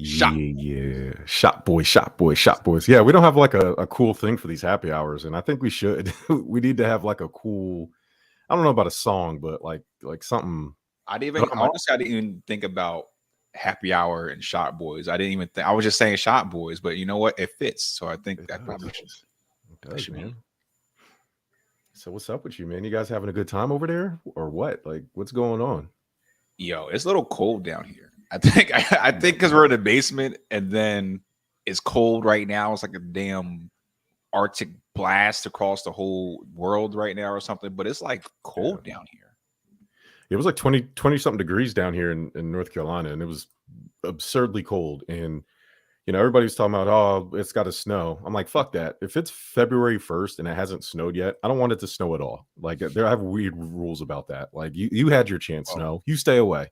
Shot. Yeah. Shot boys, shot boys, shot boys. Yeah, we don't have like a cool thing for these happy hours, and I think we should. We need to have like a cool. I don't know about a song, but like something. I didn't But even honestly, I didn't even think about happy hour and shot boys. I didn't even think. I was just saying shot boys, but you know what? It fits. So I think it that probably does. should. It That does, should be. man. So what's up with you, man? You guys having a good time over there, or what? Like, what's going on? Yo, it's a little cold down here. I think. I think because we're in the basement, and then it's cold right now. It's like a damn Arctic blast across the whole world right now, or something. But it's like cold Yeah. down here. It was like 20 something degrees down here in North Carolina, and it was absurdly cold. And everybody was talking about, oh, it's got to snow. I'm like, fuck that. If it's February 1st and it hasn't snowed yet, I don't want it to snow at all. Like, there I have weird rules about that. Like, you had your chance, Well, snow. You stay away.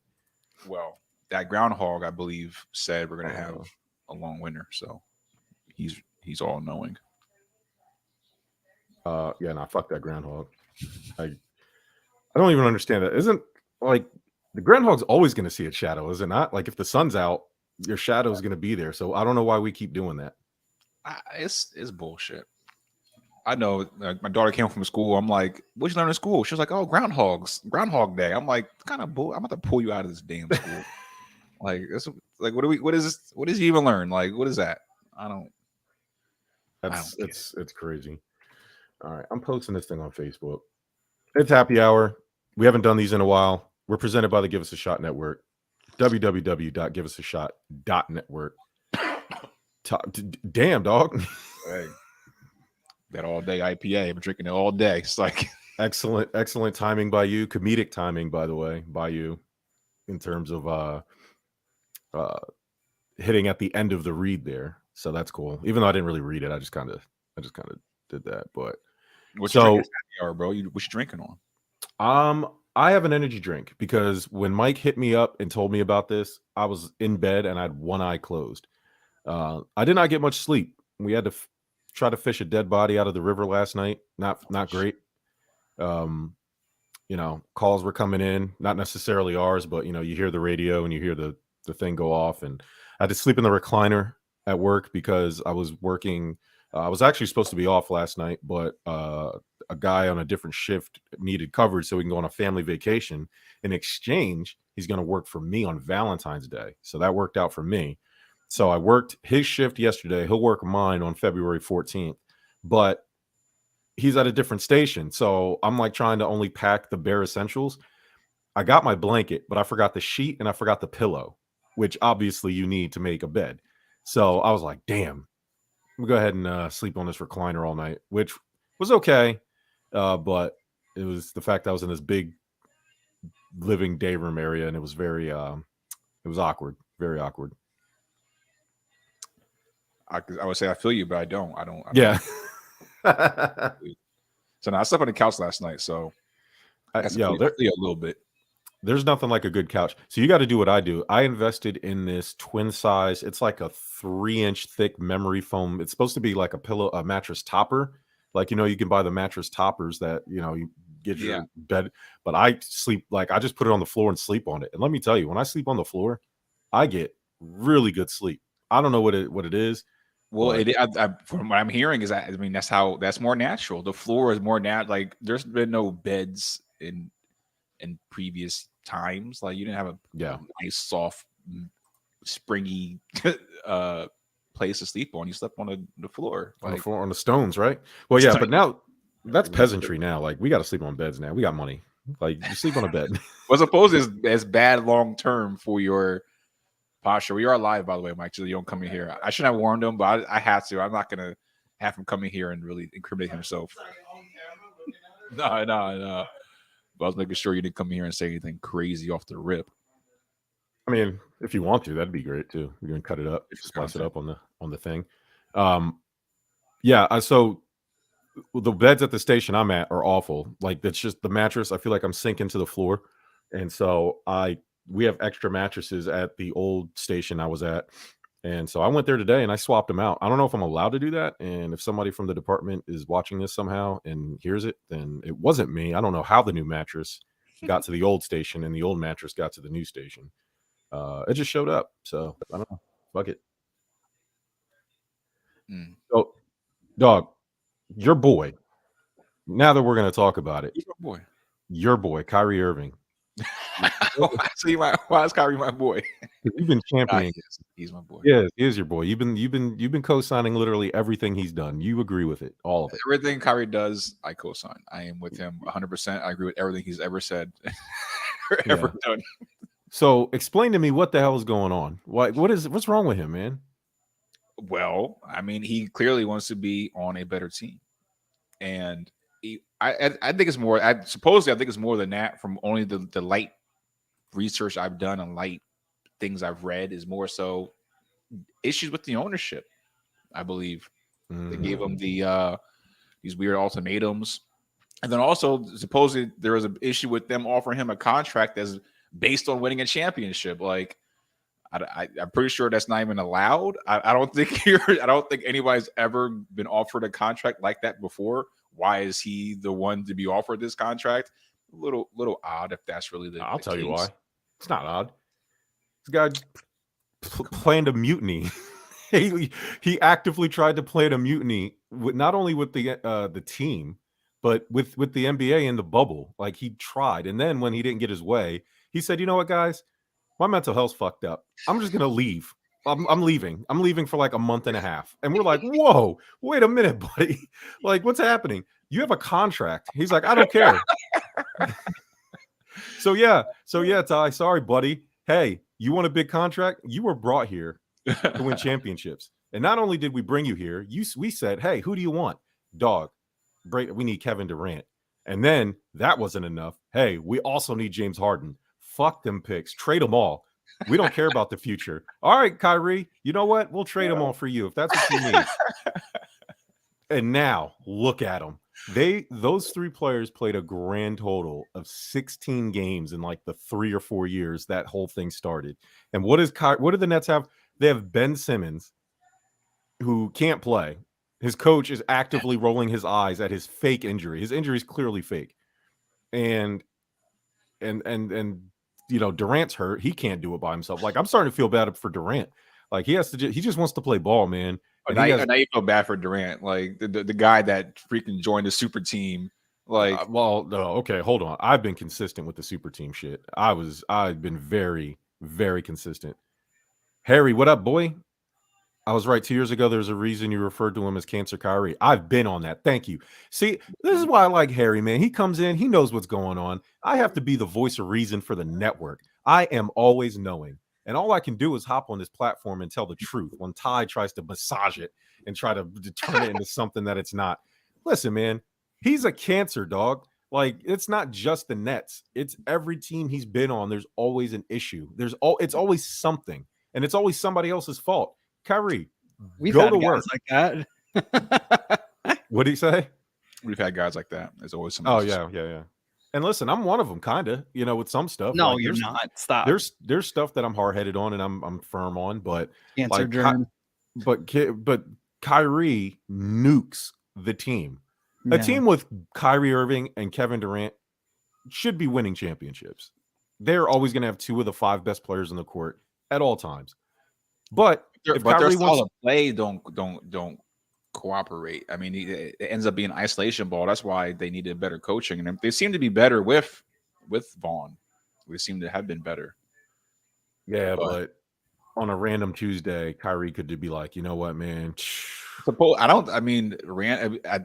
well, that groundhog, I believe, said we're gonna have Uh, a long winter. So he's all knowing. yeah, nah, fuck that groundhog. I don't even understand that. Isn't like the groundhog's always going to see its shadow, is it not? Like, if the sun's out, your shadow is going to be there. So I don't know why we keep doing that. It's bullshit. I know. My daughter came from school. I'm like, "What you learn in school?" She was like, "Oh, Groundhog Day." I'm like, "Kind of bull." I'm about to pull you out of this damn school. Like, it's like, what do we? What is this? What does you even learn? Like, what is that? I don't. I That's don't get it. it's crazy. All right, I'm posting this thing on Facebook. It's happy hour. We haven't done these in a while. We're presented by the Give Us a Shot Network. www.giveusashot.network. Damn, dog. Hey, that all day IPA. I've been drinking it all day. It's like Excellent timing by you. Comedic timing, by the way, by you, in terms of uh hitting at the end of the read there. So that's cool. Even though I didn't really read it, I just kind of did that. But what you drinking so this happy hour, bro? What you drinking on? I have an energy drink because when Mike hit me up and told me about this, I was in bed and I had one eye closed. I did not get much sleep. We had to try to fish a dead body out of the river last night. Not great. Um, calls were coming in, not necessarily ours, but you hear the radio and you hear the thing go off, and I had to sleep in the recliner at work because I was working. I was actually supposed to be off last night, but a guy on a different shift needed coverage so we can go on a family vacation. In exchange, he's going to work for me on Valentine's Day, so that worked out for me. So I worked his shift yesterday. He'll work mine on February 14th, but he's at a different station. So I'm like trying to only pack the bare essentials. I got my blanket, but I forgot the sheet and I forgot the pillow, which obviously you need to make a bed. So I was like, damn, we'll go ahead and sleep on this recliner all night, which was okay. But it was the fact that I was in this big living day room area and it was it was awkward, very awkward. I would say I feel you, but I don't. I don't. Yeah. So now I slept on the couch last night, so I guess I feel you a little bit. There's nothing like a good couch. So you got to do what I do. I invested in this twin size. It's like a 3-inch thick memory foam. It's supposed to be like a mattress topper. Like, you can buy the mattress toppers that, you get your bed. But I sleep, like, I just put it on the floor and sleep on it. And let me tell you, when I sleep on the floor, I get really good sleep. I don't know what it is. Well, from what I'm hearing is that, I mean, that's more natural. The floor is more like there's been no beds in previous times. Like, you didn't have a nice, soft, springy place to sleep on. You slept on the floor. On the floor, on the stones, right? Well, yeah, but now that's peasantry now. Like, we got to sleep on beds now. We got money. Like, you sleep on a bed. Well, suppose as bad long term for your posture. We are live, by the way, Mike. So you don't come in here. I shouldn't have warned him, but I had to. I'm not gonna have him come in here and really incriminate himself. No. But I was making sure you didn't come in here and say anything crazy off the rip. I mean, if you want to, that'd be great too. You're gonna cut it up, splice it up on the thing. Yeah. So the beds at the station I'm at are awful. Like, that's just the mattress. I feel like I'm sinking to the floor, and so we have extra mattresses at the old station I was at. And so I went there today and I swapped them out. I don't know if I'm allowed to do that. And if somebody from the department is watching this somehow and hears it, then it wasn't me. I don't know how the new mattress got to the old station and the old mattress got to the new station. It just showed up. So I don't know. Fuck it. So, dog, your boy. Now that we're going to talk about it, he's my boy. Your boy, Kyrie Irving. Why is Kyrie my boy? You've been championing. He's my boy. Yeah, he is your boy. You've been co-signing literally everything he's done. You agree with it, all of it. Everything Kyrie does, I co-sign. I am with him 100%. I agree with everything he's ever said, ever done. So, explain to me what the hell is going on. What's wrong with him, man? Well, I mean, he clearly wants to be on a better team, and I think it's more. I think it's more than that. From only the light research I've done and light things I've read, is more so issues with the ownership. I believe they gave him these weird ultimatums, and then also supposedly there was an issue with them offering him a contract that's based on winning a championship. Like, I'm pretty sure that's not even allowed. I don't think anybody's ever been offered a contract like that before. Why is he the one to be offered this contract? A little odd if that's really the I'll tell case. you why. It's not odd. This guy planned a mutiny. he actively tried to plan a mutiny not only with the team, but with the NBA and the bubble. Like, he tried, and then when he didn't get his way, he said, "You know what, guys? My mental health's fucked up. I'm just gonna leave. I'm leaving. I'm leaving for like a month and a half." And we're like, "Whoa, wait a minute, buddy! Like, what's happening? You have a contract." He's like, "I don't care." So yeah, Ty. Sorry, buddy. Hey, you want a big contract? You were brought here to win championships, and not only did we bring you here, we said, "Hey, who do you want, dog? We need Kevin Durant." And then that wasn't enough. Hey, we also need James Harden. Fuck them picks. Trade them all. We don't care about the future. All right, Kyrie, you know what? We'll trade them all for you if that's what you need. And now look at them. Those three players played a grand total of 16 games in like the 3 or 4 years that whole thing started. And what do the Nets have? They have Ben Simmons, who can't play. His coach is actively rolling his eyes at his fake injury. His injury is clearly fake. And Durant's hurt. He can't do it by himself. Like, I'm starting to feel bad for Durant. Like, he just wants to play ball, man. And now you feel bad for Durant, like the guy that freaking joined the super team. Like, okay, hold on. I've been consistent with the super team shit. I've been very, very consistent. Harry, what up, boy? I was right. 2 years ago, there's a reason you referred to him as Cancer Kyrie. I've been on that. Thank you. See, this is why I like Harry, man. He comes in, he knows what's going on. I have to be the voice of reason for the network. I am always knowing. And all I can do is hop on this platform and tell the truth when Ty tries to massage it and try to turn it into something that it's not. Listen, man, he's a cancer, dog. Like, it's not just the Nets. It's every team he's been on. There's always an issue. It's always something. And it's always somebody else's fault. Kyrie, we've go had to guys work like that. What did he say? We've had guys like that. There's always some. Oh yeah. And listen, I'm one of them, kind of. With some stuff. No, like, you're not. Stop. There's stuff that I'm hard headed on and I'm firm on, but Cancer germ. But Kyrie nukes the team. A team with Kyrie Irving and Kevin Durant should be winning championships. They're always going to have 2 of the 5 best players in the court at all times. But if Kyrie wants to play, don't cooperate. I mean, it ends up being isolation ball. That's why they needed better coaching, and they seem to be better with Vaughn. We seem to have been better. Yeah, but on a random Tuesday, Kyrie could be like, you know what, man? I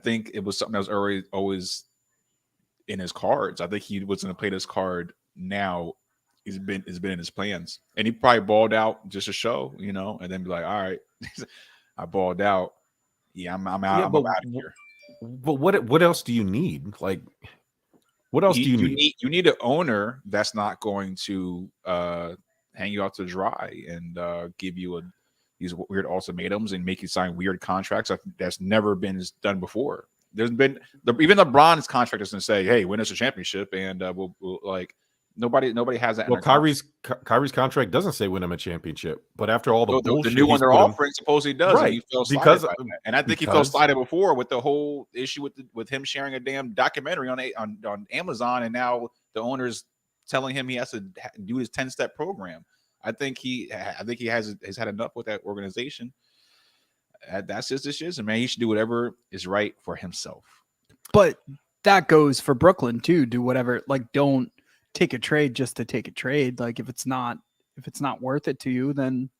think it was something that was always in his cards. I think he was going to play this card now. It's been in his plans, and he probably balled out just to show, and then be like, all right, I balled out. Yeah, I'm out. I'm out of here. But what else do you need? Like, what else do you need? You need an owner that's not going to hang you out to dry and give you these weird ultimatums and make you sign weird contracts. That's never been done before. There's been even LeBron's contract is going to say, "Hey, win us a championship," and we'll like. Nobody has that. Well, Kyrie's contract doesn't say win him a championship, but after all the bullshit, the new one they're offering supposedly does, right? And I think he fell slighted before with the whole issue with him sharing a damn documentary on Amazon, and now the owner's telling him he has to do his 10-step program. I think he has had enough with that organization. That's his decision, man. He should do whatever is right for himself. But that goes for Brooklyn too. Do whatever. Like, don't take a trade just to take a trade. Like, if it's not worth it to you, then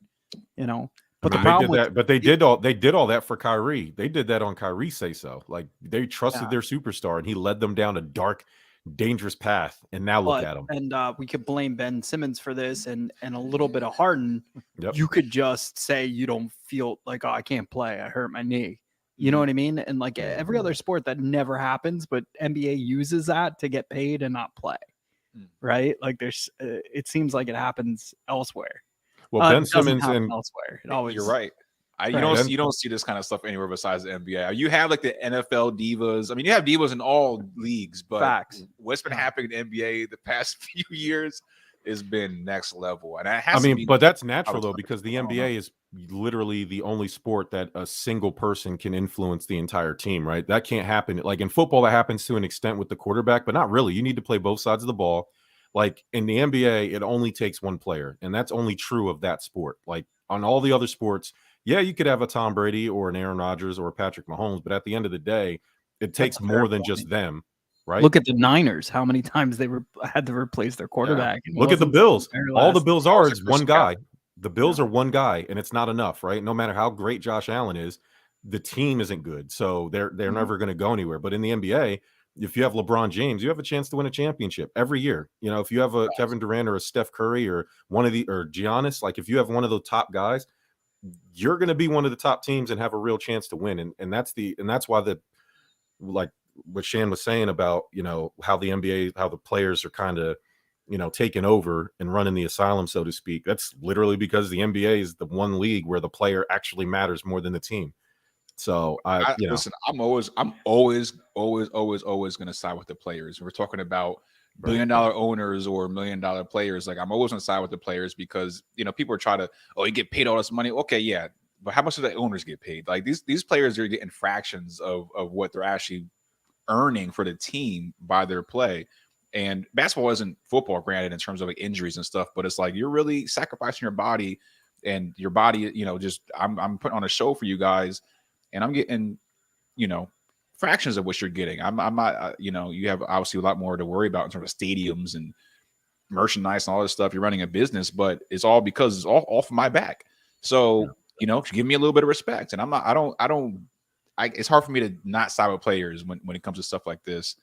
you know. But the problem with they did all that for Kyrie. They did that on Kyrie's say so. Like, they trusted their superstar, and he led them down a dark, dangerous path. And now look at him. And we could blame Ben Simmons for this, and a little bit of Harden. Yep. You could just say you don't feel like, oh, I can't play. I hurt my knee. You know what I mean? And like every other sport, that never happens, but NBA uses that to get paid and not play. Right? Like it seems like it happens elsewhere. Well, Ben Simmons and elsewhere. It always, you're right. You don't see this kind of stuff anywhere besides the NBA. You have like the NFL divas. I mean, you have divas in all leagues, but facts. What's been happening in the NBA the past few years has been next level. And but that's natural though, because the NBA is literally the only sport that a single person can influence the entire team, right? That can't happen. Like in football, that happens to an extent with the quarterback, but not really. You need to play both sides of the ball. Like in the NBA, it only takes one player, and that's only true of that sport. Like on all the other sports, yeah, you could have a Tom Brady or an Aaron Rodgers or a Patrick Mahomes, but at the end of the day, it takes more than just them, right? Look at the Niners, how many times they had to replace their quarterback. Yeah. Look at the Bills. All the Bills are is one guy. The Bills are one guy, and it's not enough, right? No matter how great Josh Allen is, the team isn't good, so they're never going to go anywhere. But in the NBA, if you have LeBron James, you have a chance to win a championship every year. You know, if you have a Kevin Durant or a Steph Curry or or Giannis, like if you have one of those top guys, you're going to be one of the top teams and have a real chance to win. And that's why like what Shan was saying about, you know, how the NBA, how the players are kind of, you know, taking over and running the asylum, so to speak. That's literally because the NBA is the one league where the player actually matters more than the team. So listen, I'm always going to side with the players. We're talking about $1 billion owners or $1 million players. Like I'm always going to side with the players because, you know, people are trying to, you get paid all this money. Okay. Yeah. But how much do the owners get paid? Like these players are getting fractions of what they're actually earning for the team by their play. And basketball isn't football, granted, in terms of like injuries and stuff, but it's like you're really sacrificing your body, and your body, you know, just I'm putting on a show for you guys. And I'm getting, you know, fractions of what you're getting. I'm not, you know, you have obviously a lot more to worry about in terms of stadiums and merchandise and all this stuff. You're running a business, but it's all because it's all off my back. So, you know, give me a little bit of respect. And it's hard for me to not side with players when it comes to stuff like this.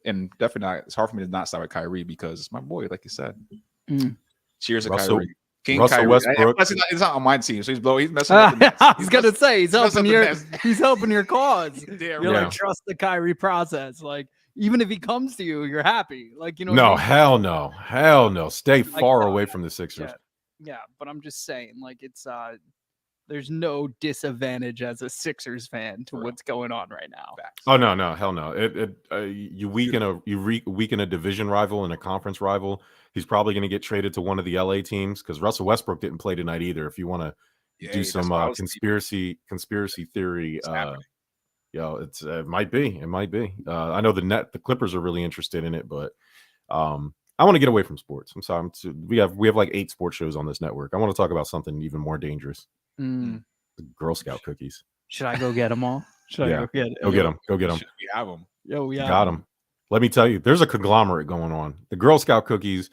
And definitely not, it's hard for me to not side with Kyrie because it's my boy, like you said. Cheers to Kyrie. King Russell Kyrie. Westbrook. It's not on my team, so he's messing up the Nets. I was gonna say he's helping your cause. You're like, trust the Kyrie process. Like, even if he comes to you, you're happy. Like, you know. No, hell no. Stay far away from the Sixers. Yeah, but I'm just saying, like, it's there's no disadvantage as a Sixers fan to what's going on right now. Oh no, hell no. You weaken a division rival and a conference rival. He's probably going to get traded to one of the LA teams because Russell Westbrook didn't play tonight either. If you want to do some conspiracy theory, it might be. I know the Clippers are really interested in it, but I want to get away from sports. I'm sorry. We have like 8 sports shows on this network. I want to talk about something even more dangerous. The Girl Scout cookies. Should I go get them all? Go get them. We have them. Yo, we got them. Let me tell you, there's a conglomerate going on. The Girl Scout cookies.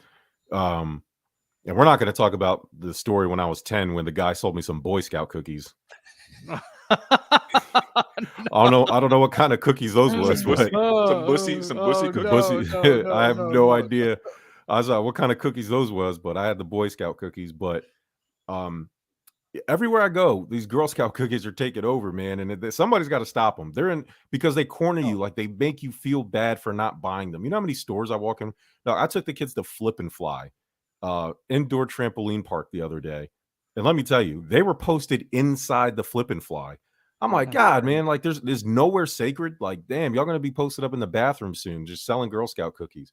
And we're not going to talk about the story when I was 10 when the guy sold me some Boy Scout cookies. I don't know what kind of cookies those was. Some bussy cookies. I have no idea. I was like, what kind of cookies those was, but I had the Boy Scout cookies. But everywhere I go, these Girl Scout cookies are taking over, man. And somebody's got to stop them. They're in because they corner you, like they make you feel bad for not buying them. You know how many stores I walk in? No, I took the kids to Flip and Fly, indoor trampoline park the other day. And let me tell you, they were posted inside the Flip and Fly. I'm like, God, man, like there's nowhere sacred. Like, damn, y'all gonna be posted up in the bathroom soon, just selling Girl Scout cookies.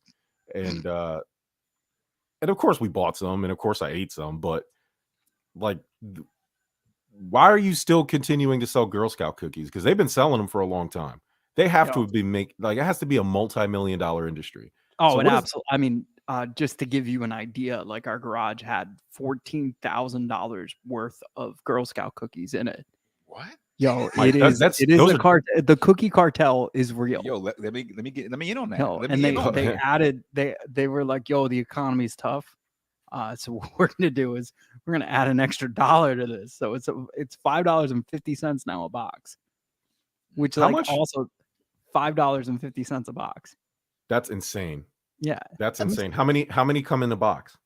And of course we bought some, and of course I ate some, but like, why are you still continuing to sell Girl Scout cookies? Because they've been selling them for a long time. They have to be it has to be a multi-million-dollar industry. Oh, so and absolutely. I mean, just to give you an idea, like our garage had $14,000 worth of Girl Scout cookies in it. What? Yo, Mike, it is the cookie cartel is real. Yo, let me in on that. No, and they added they were like, yo, the economy's tough. So what we're gonna do is we're gonna add an extra $1 to this. So it's $5.50 now a box. Which How much? Also $5.50 a box. That's insane. Yeah. That's insane. How many come in the box?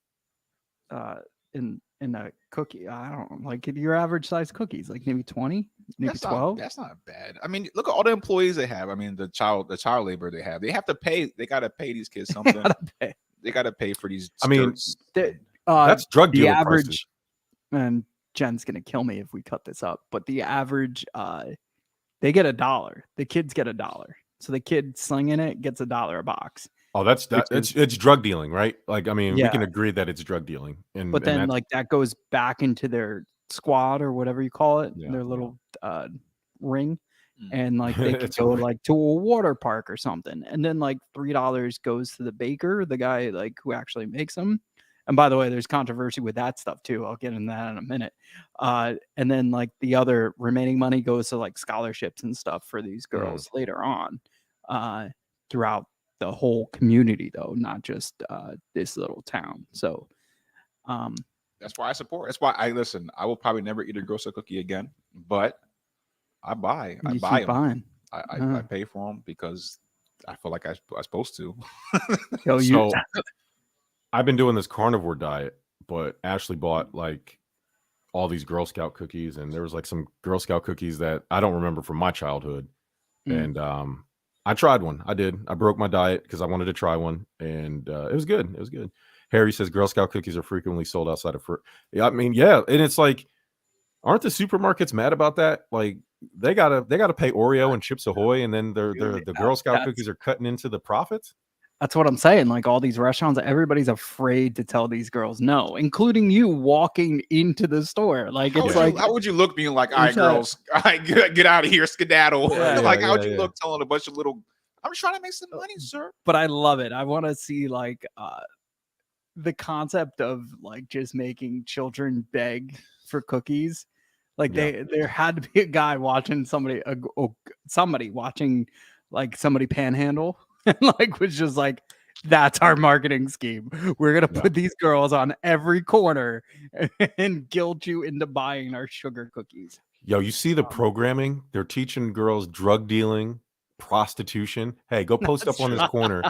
In a cookie, I don't know, like your average size cookies, like maybe 20, maybe 12. That's not bad. I mean, look at all the employees they have. I mean, the child labor they have. They have to pay. They got to pay these kids something. They got to pay for these. I mean, that's drug dealer the average. prices. And Jen's gonna kill me if we cut this up, but the average, they get $1. The kids get $1. So the kid slinging it gets $1 a box. Oh, it's drug dealing, right? Like, I mean, we can agree that it's drug dealing. But then like that goes back into their squad or whatever you call it, their little ring. And like they could go like to a water park or something. And then like $3 goes to the baker, the guy like who actually makes them. And by the way, there's controversy with that stuff too. I'll get into that in a minute. And then like the other remaining money goes to like scholarships and stuff for these girls later on, throughout the whole community, though, not just this little town. So that's why I support. That's why I listen. I will probably never eat a Girl Scout cookie again, but I buy them. I pay for them because I feel like I'm supposed to. So I've been doing this carnivore diet, but Ashley bought like all these Girl Scout cookies, and there was like some Girl Scout cookies that I don't remember from my childhood. And I tried one. I did. I broke my diet because I wanted to try one, and it was good. It was good. Harry says Girl Scout cookies are frequently sold outside of I mean, yeah, and it's like, aren't the supermarkets mad about that? Like they gotta pay Oreo and Chips Ahoy, and then the Girl Scout cookies are cutting into the profits. That's what I'm saying. Like all these restaurants, everybody's afraid to tell these girls no, including you walking into the store. Like it's like, how would you look being like, all right, girls, all right, get out of here, skedaddle. How would you look telling a bunch of little, I'm trying to make some money, sir. But I love it. I want to see like the concept of like just making children beg for cookies. Like there had to be a guy watching somebody watching like somebody panhandle. And like was just like, that's our marketing scheme. We're gonna put these girls on every corner and guilt you into buying our sugar cookies. Yo, you see the programming? They're teaching girls drug dealing, prostitution. Hey, go post up on this corner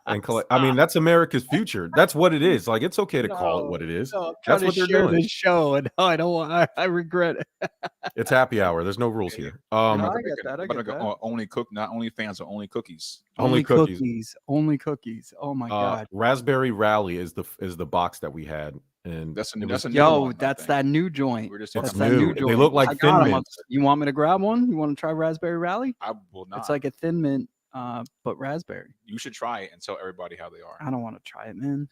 and collect. I mean, that's America's future. That's what it is. Like, it's okay to call it what it is. That's what they're doing. This show, and I don't want. I regret it. It's happy hour. There's no rules here. I get that. I get that. Only cook, not only fans, but only cookies. Only cookies. Only cookies. Oh my god. Raspberry Rally is the box that we had, and that's that new joint. That's that new joint. They look like Thin Mints. You want me to grab one? You want to try Raspberry Rally? I will not. It's like a Thin Mint, but raspberry. You should try it and tell everybody how they are. I don't want to try it, man.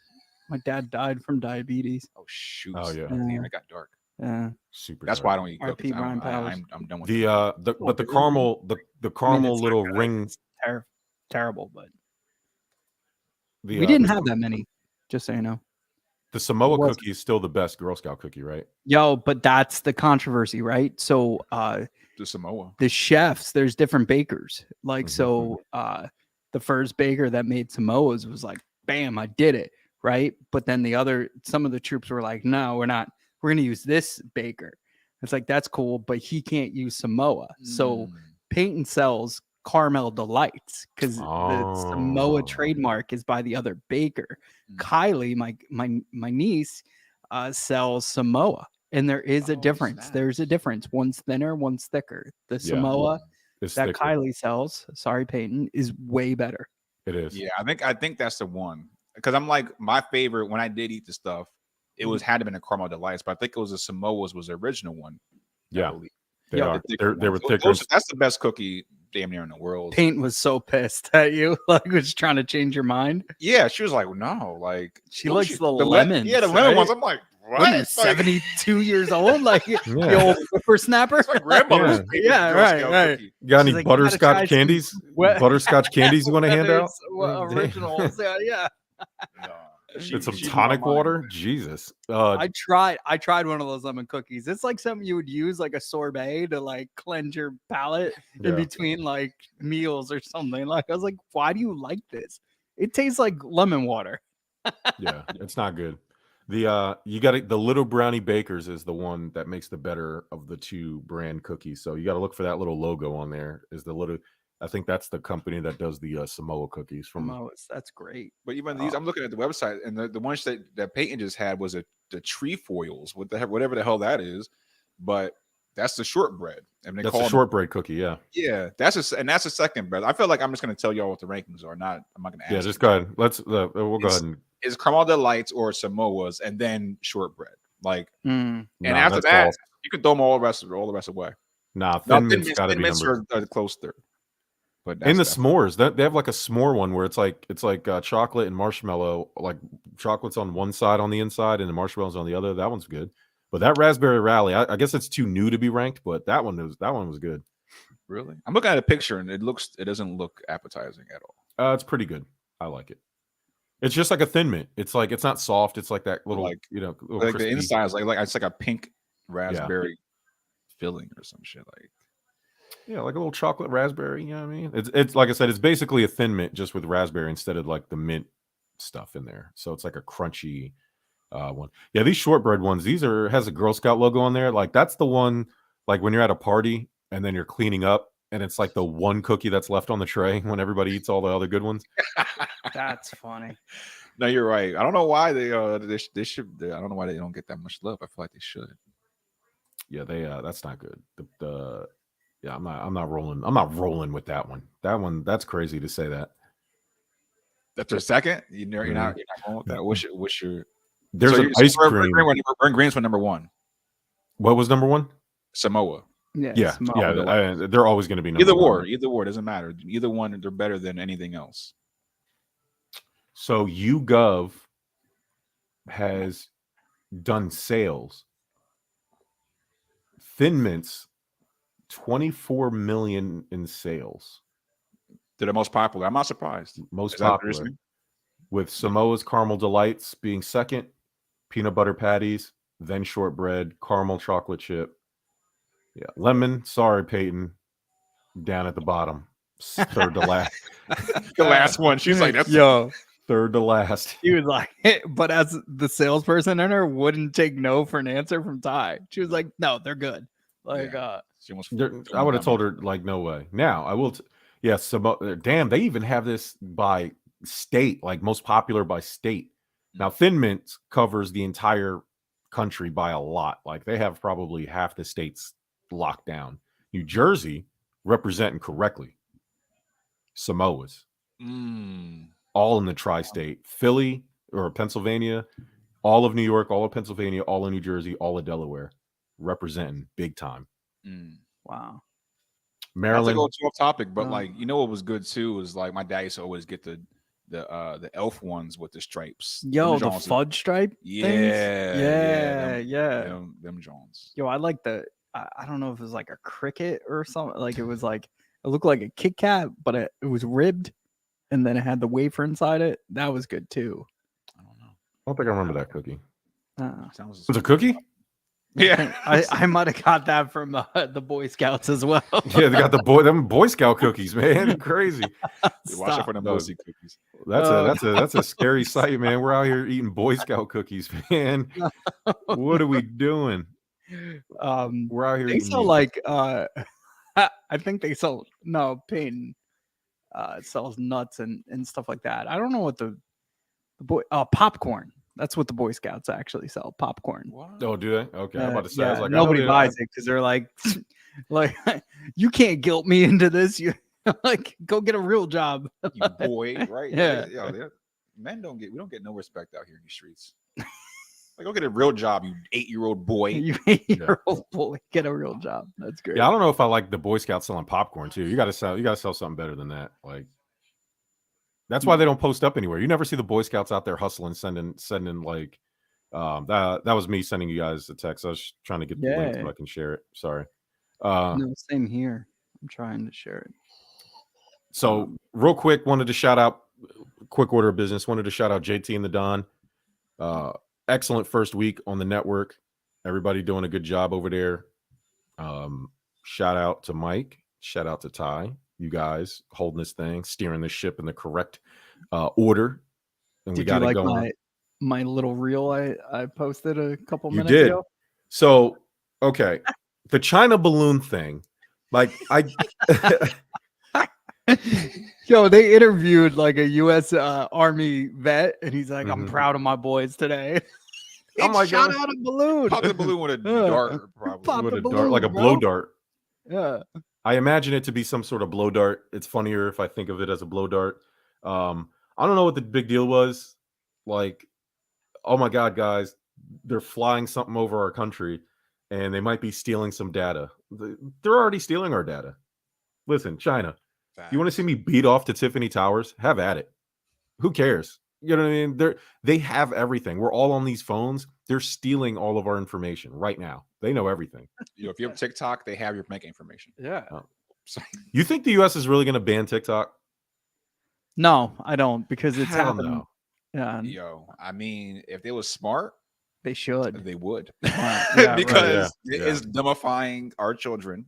My dad died from diabetes. Oh shoot! Oh yeah. Damn, it got dark. Yeah, super. That's why I don't eat cookies. I'm done with the caramel, the caramel little ring. Terrible, but we didn't have that many. Just so you know, the Samoa cookie is still the best Girl Scout cookie, right? Yo, but that's the controversy, right? So, the Samoa, the chefs, there's different bakers. Like, so, the first baker that made Samoas was like, "Bam, I did it." Right. But then some of the troops were like, no, we're not. We're going to use this baker. It's like, that's cool, but he can't use Samoa. So Peyton sells Caramel Delights because the Samoa trademark is by the other baker. Kylie, my niece, sells Samoa. And there is a difference. There's a difference. One's thinner, one's thicker. The Samoa that thicker. Kylie sells, sorry, Peyton, is way better. It is. Yeah, I think that's the one. Because I'm like, my favorite when I did eat the stuff, it had to been a Caramel Delights, but I think it was a Samoa's was the original one. Yeah, they are. They were thicker. That's the best cookie damn near in the world. Peyton was so pissed at you, like was trying to change your mind. Yeah, she was like, no, like she likes the lemons. The lemon ones. I'm like, what? 72 years old, like the old whippersnapper. It's like grandmother's right. You got any butterscotch candies? Butterscotch candies you want to hand out? Originals, yeah. It's some tonic water. Jesus. I tried one of those lemon cookies. It's like something you would use like a sorbet to like cleanse your palate in between like meals or something. Like I was like, why do you like this? It tastes like lemon water. Yeah, it's not good. The you got the Little Brownie Bakers is the one that makes the better of the two brand cookies. So you got to look for that little logo on there. Is the little I think that's the company that does the Samoa cookies from Samoas. That's great. But even these, I'm looking at the website, and the ones that Peyton just had was the trefoils, whatever the hell that is. But that's the shortbread. And they that's call a shortbread cookie, yeah. Yeah, that's the second bread. I feel like I'm just going to tell y'all what the rankings are. I'm not going to ask. Yeah, just go ahead. Let's we'll go ahead and is Caramel Delights or Samoas, and then shortbread. Like, and nah, after that, false. you can throw them all the rest away. Nah, Thin Mint's got to be number. Are close third. But and the s'mores, they have like a s'more one where it's like chocolate and marshmallow, like chocolate's on one side on the inside and the marshmallow's on the other. That one's good. But that raspberry rally, I guess it's too new to be ranked, but that one was good. Really? I'm looking at a picture and it doesn't look appetizing at all. It's pretty good. I like it. It's just like a Thin Mint. It's like it's not soft. It's like that little little like crispy. the inside is like it's like a pink raspberry filling or some shit like. Yeah, like a little chocolate raspberry. You know what I mean? It's like I said, it's basically a Thin Mint just with raspberry instead of like the mint stuff in there. So it's like a crunchy one. Yeah, these shortbread ones. These has a Girl Scout logo on there. Like that's the one. Like when you're at a party and then you're cleaning up and it's like the one cookie that's left on the tray when everybody eats all the other good ones. That's funny. No, you're right. I don't know why they should. I don't know why they don't get that much love. I feel like they should. Yeah, that's not good. Yeah, I'm not rolling. I'm not rolling with that one. That's crazy to say that. That's your second. You're not going with that. What's your? There's an ice cream. Burn Green's for number one. What was number one? Samoa. Yeah. They're always going to be number one. Either war doesn't matter. Either one, they're better than anything else. So YouGov has done sales. Thin Mints. 24 million in sales. They're the most popular. I'm not surprised. Most popular. With Samoa's Caramel Delights being second, peanut butter patties, then shortbread, caramel chocolate chip. Yeah. Lemon, sorry, Peyton. Down at the bottom. Third to last. The last one. She's like, that's third to last. He was like, but as the salesperson in her wouldn't take no for an answer from Ty. She was like, no, they're good. Like I would have told her like no way. Now I will. Damn, they even have this by state, like most popular by state. Now Thin Mint covers the entire country by a lot. Like they have probably half the states locked down. New Jersey representing correctly. Samoas, all in the tri-state. Philly or Pennsylvania, all of New York, all of Pennsylvania, all of New Jersey, all of Delaware. Representing big time. Wow. Maryland. Not to go off topic, but like what was good too was like my dad used to always get the elf ones with the stripes. Yo, the fudge stripe. Yeah. Them Jones. Yo, I like I don't know if it was like a cricket or something. Like it was like it looked like a Kit Kat, but it was ribbed, and then it had the wafer inside it. That was good too. I don't know. I don't think I remember that cookie. It was a cookie. Yeah, I might have got that from the Boy Scouts as well. Yeah, they got them Boy Scout cookies, man. Crazy. Watch out for them Boy cookies. That's a scary sight, man. We're out here eating Boy Scout cookies, man. What are we doing? We're out here. They sell like I think they sell Peyton sells nuts and stuff like that. I don't know what the popcorn. That's what the Boy Scouts actually sell, popcorn. What? Oh, do they? Okay, I'm about to say. I was like, nobody buys it because they're like, you can't guilt me into this. You like go get a real job, you boy, right? Yeah. Men we don't get no respect out here in the streets. Like, go get a real job, you 8-year-old boy. You 8-year-old boy, get a real job. That's great. Yeah, I don't know if I like the Boy Scouts selling popcorn too. You got to sell something better than that. Like. That's why they don't post up anywhere. You never see the Boy Scouts out there hustling, sending like that was me sending you guys a text. I was trying to get the link so I can share it. Sorry. No, same here. I'm trying to share it. So real quick, wanted to shout out quick order of business. Wanted to shout out JT and the Don. Excellent first week on the network. Everybody doing a good job over there. Shout out to Mike. Shout out to Ty. You guys holding this thing, steering this ship in the correct order. And we got it going. My little reel I posted a couple minutes did. ago. So, okay. The China balloon thing. Like Yo, they interviewed like a U.S. Army vet, and he's like, "I'm proud of my boys today." Oh my shot God. out a balloon. Pop the balloon with a dart, probably. Pop with the a balloon, dart, like a bro. blow dart. Yeah. I imagine it to be some sort of blow dart. It's funnier if I think of it as a blow dart. I don't know what the big deal was. Like, oh my God, guys, they're flying something over our country, and they might be stealing some data. They're already stealing our data. Listen, China, you want to see me beat off to Tiffany Towers? Have at it. Who cares? You know what I mean? They have everything. We're all on these phones. They're stealing all of our information right now. They know everything. If you have TikTok, they have your bank information. Yeah. You think the U.S. is really going to ban TikTok? No, I don't, because it's Hell happening. no. Yeah, Yo, I mean, if they was smart, they should. they would. Yeah, Because it is dumbifying our children.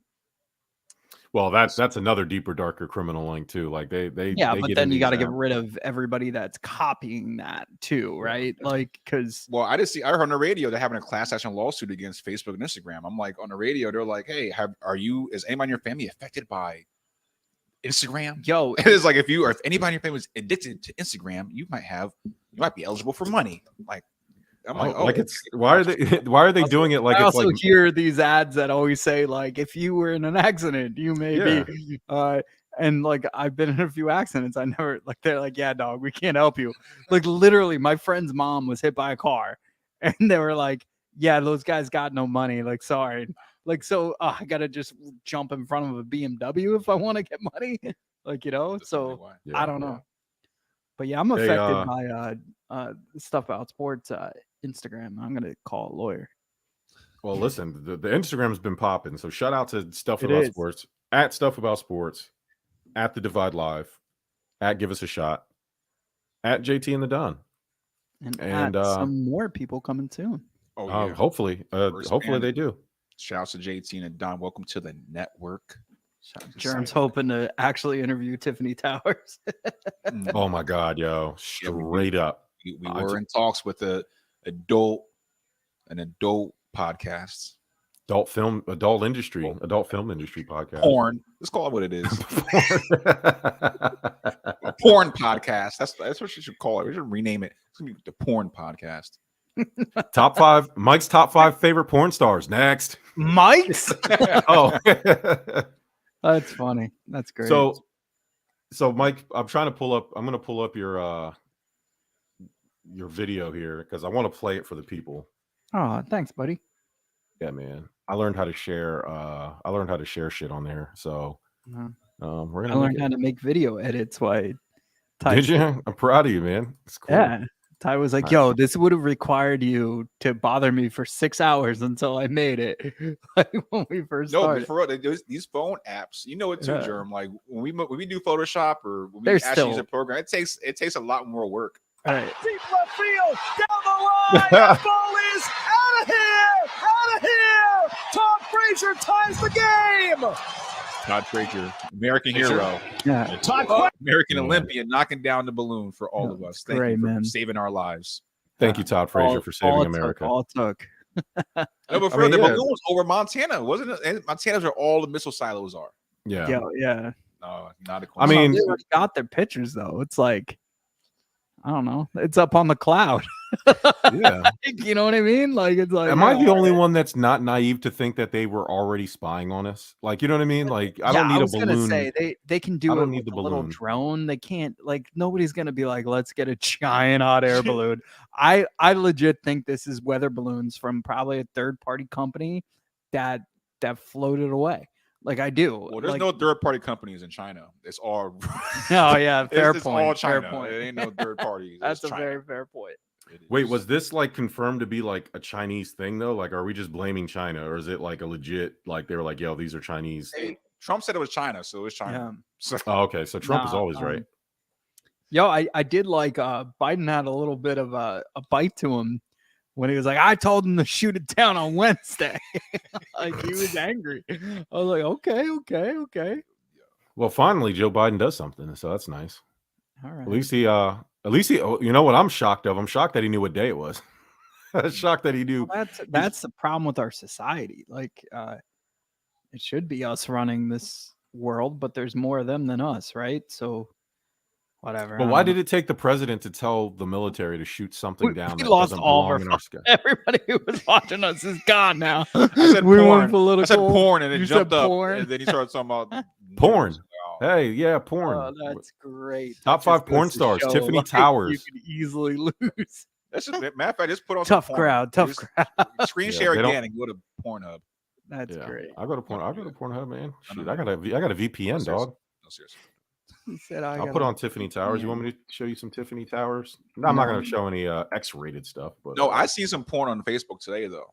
Well, that's another deeper, darker criminal link too. Like they but then you got to get rid of everybody that's copying that too, right? Like, because I heard on the radio they're having a class action lawsuit against Facebook and Instagram. I'm like, on the radio, they're like, hey, is anybody in your family affected by Instagram? Yo, it's like if anybody in your family is addicted to Instagram, you might be eligible for money. Like, I'm like, why are they doing it like I it's also like hear these ads that always say like, if you were in an accident, you may be and like I've been in a few accidents. I never like they're like, yeah, dog, we can't help you. Like literally my friend's mom was hit by a car and they were like, yeah, those guys got no money. Like, sorry. Like, so I gotta just jump in front of a BMW if I want to get money. Like, so I don't know. But yeah, I'm affected by stuff about sports Instagram. I'm gonna call a lawyer. Well, listen, the Instagram's been popping. So shout out to Stuff About Sports, at Stuff About Sports, at The Divide Live, at Give Us a Shot, at JT and the Don. And some more people coming soon. Oh yeah. Hopefully they do. Shouts to JT and the Don. Welcome to the network. Jerm's hoping to actually interview Tiffany Towers. Oh my God, yo! Straight up, we were in talks with an adult podcast, adult film industry podcast. Porn. Let's call it what it is. Porn podcast. That's what you should call it. We should rename it. It's gonna be the Porn Podcast. Top 5. Mike's top 5 favorite porn stars. Next, Mike's. Oh. That's funny. That's great. So Mike, I'm going to pull up your video here because I want to play it for the people. Oh, thanks, buddy. Yeah, man. I learned how to share shit on there. So I learned how to make video edits. Did you? I'm proud of you, man. It's cool. Yeah. Ty was like, yo, this would have required you to bother me for 6 hours until I made it. Like when we first started. No, for real, these phone apps, you know it too, Jerm. Like when we do Photoshop or when we actually use a program, it takes a lot more work. All right. Deep left field, down the line, that ball is out of here. Todd Frazier ties the game. Todd Frazier, American hero. Yeah. American Olympian, knocking down the balloon for all of us. Thank you for saving our lives. Thank you, Todd Frazier, for saving America. All it took. No, but for real, the balloon was over Montana, wasn't it? And Montana's where all the missile silos are. Yeah. Yeah. No, not a I mean, they got their pictures though. It's like, I don't know. It's up on the cloud. Yeah. You know what I mean? Like, it's like, am I the only one that's not naive to think that they were already spying on us? Like, you know what I mean? Like, I don't need a balloon. I was gonna say they can do it with a little drone. They can't, like, nobody's gonna be like, let's get a giant hot air balloon. I legit think this is weather balloons from probably a third-party company that floated away. Like, I do. Well, there's no third-party companies in China. It's all. Oh yeah, fair point. All China. Fair point. It ain't no third parties. That's a very fair point. Wait, was this like confirmed to be like a Chinese thing though? Like, are we just blaming China, or is it like a legit? Like they were like, "Yo, these are Chinese." Trump said it was China, so it was China. Yeah. So, okay, so Trump is always right. Yo, I did like Biden had a little bit of a bite to him when he was like, I told him to shoot it down on Wednesday. Like he was angry. I was like, okay. Well, finally, Joe Biden does something, so that's nice. All right. At least he, you know what I'm shocked of? I'm shocked that he knew what day it was. I'm shocked that he knew. Well, that's the problem with our society. Like, it should be us running this world, but there's more of them than us, right? So, whatever. But why did it take the president to tell the military to shoot something down We that lost doesn't all belong of in our our sky? Everybody who was watching us is gone now. I said We porn. went political. I said porn, and it You jumped said up, porn? and then he started talking about Porn. news. Hey, yeah, porn. Oh, that's great. Top That 5 just porn goes to stars. show, Tiffany like, Towers. You could easily lose. That's just matter of fact. Just put on Tough some porn. crowd. Tough crowd. Screen Yeah, share they don't- again and go to Pornhub. That's great. I go to Pornhub, man. I Shoot, know. I got a VPN, seriously. dog. No, seriously. He said, I'll put on Tiffany Towers. You want me to show you some Tiffany Towers? No, I'm not going to show any X-rated stuff. But No, I seen some porn on Facebook today though.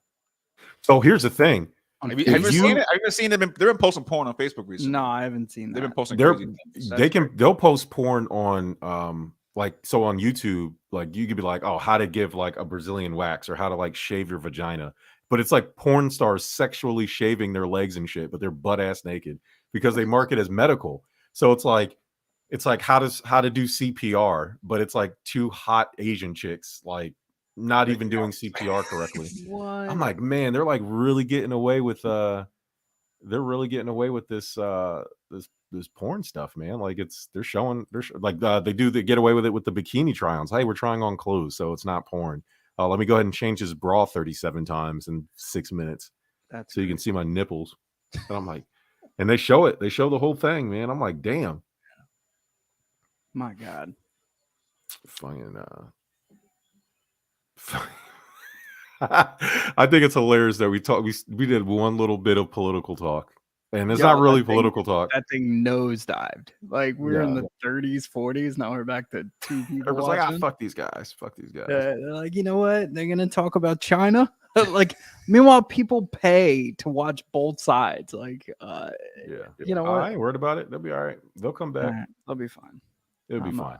So here's the thing. Have you seen it? I've been seeing them. They've been posting porn on Facebook recently. No, I haven't seen that. They've been posting. They're, Crazy things. they'll post porn on like, so on YouTube, like you could be like, oh, how to give like a Brazilian wax or how to like shave your vagina. But it's like porn stars sexually shaving their legs and shit, but they're butt ass naked because they market as medical. So it's like how to do CPR, but it's like 2 hot Asian chicks like not even doing CPR correctly. What? I'm like, man, they're like really getting away with this this porn stuff, man. Like they're showing they get away with it with the bikini try-ons. Hey, we're trying on clothes, so it's not porn. Let me go ahead and change his bra 37 times in 6 minutes. That's so you can see my nipples. And I'm like, and they show it. They show the whole thing, man. I'm like, damn. My God. Fucking I think it's hilarious that we did one little bit of political talk. And it's not really political talk. That thing nosedived. Like we're in the 30s, 40s. Now we're back to 2 people. Everyone's like, fuck these guys. Fuck these guys. They're like, you know what? They're gonna talk about China. Like, meanwhile, people pay to watch both sides. Like, you know what? I ain't worried about it. They'll be all right. They'll come back. Right, they'll be fine. It'll be fine.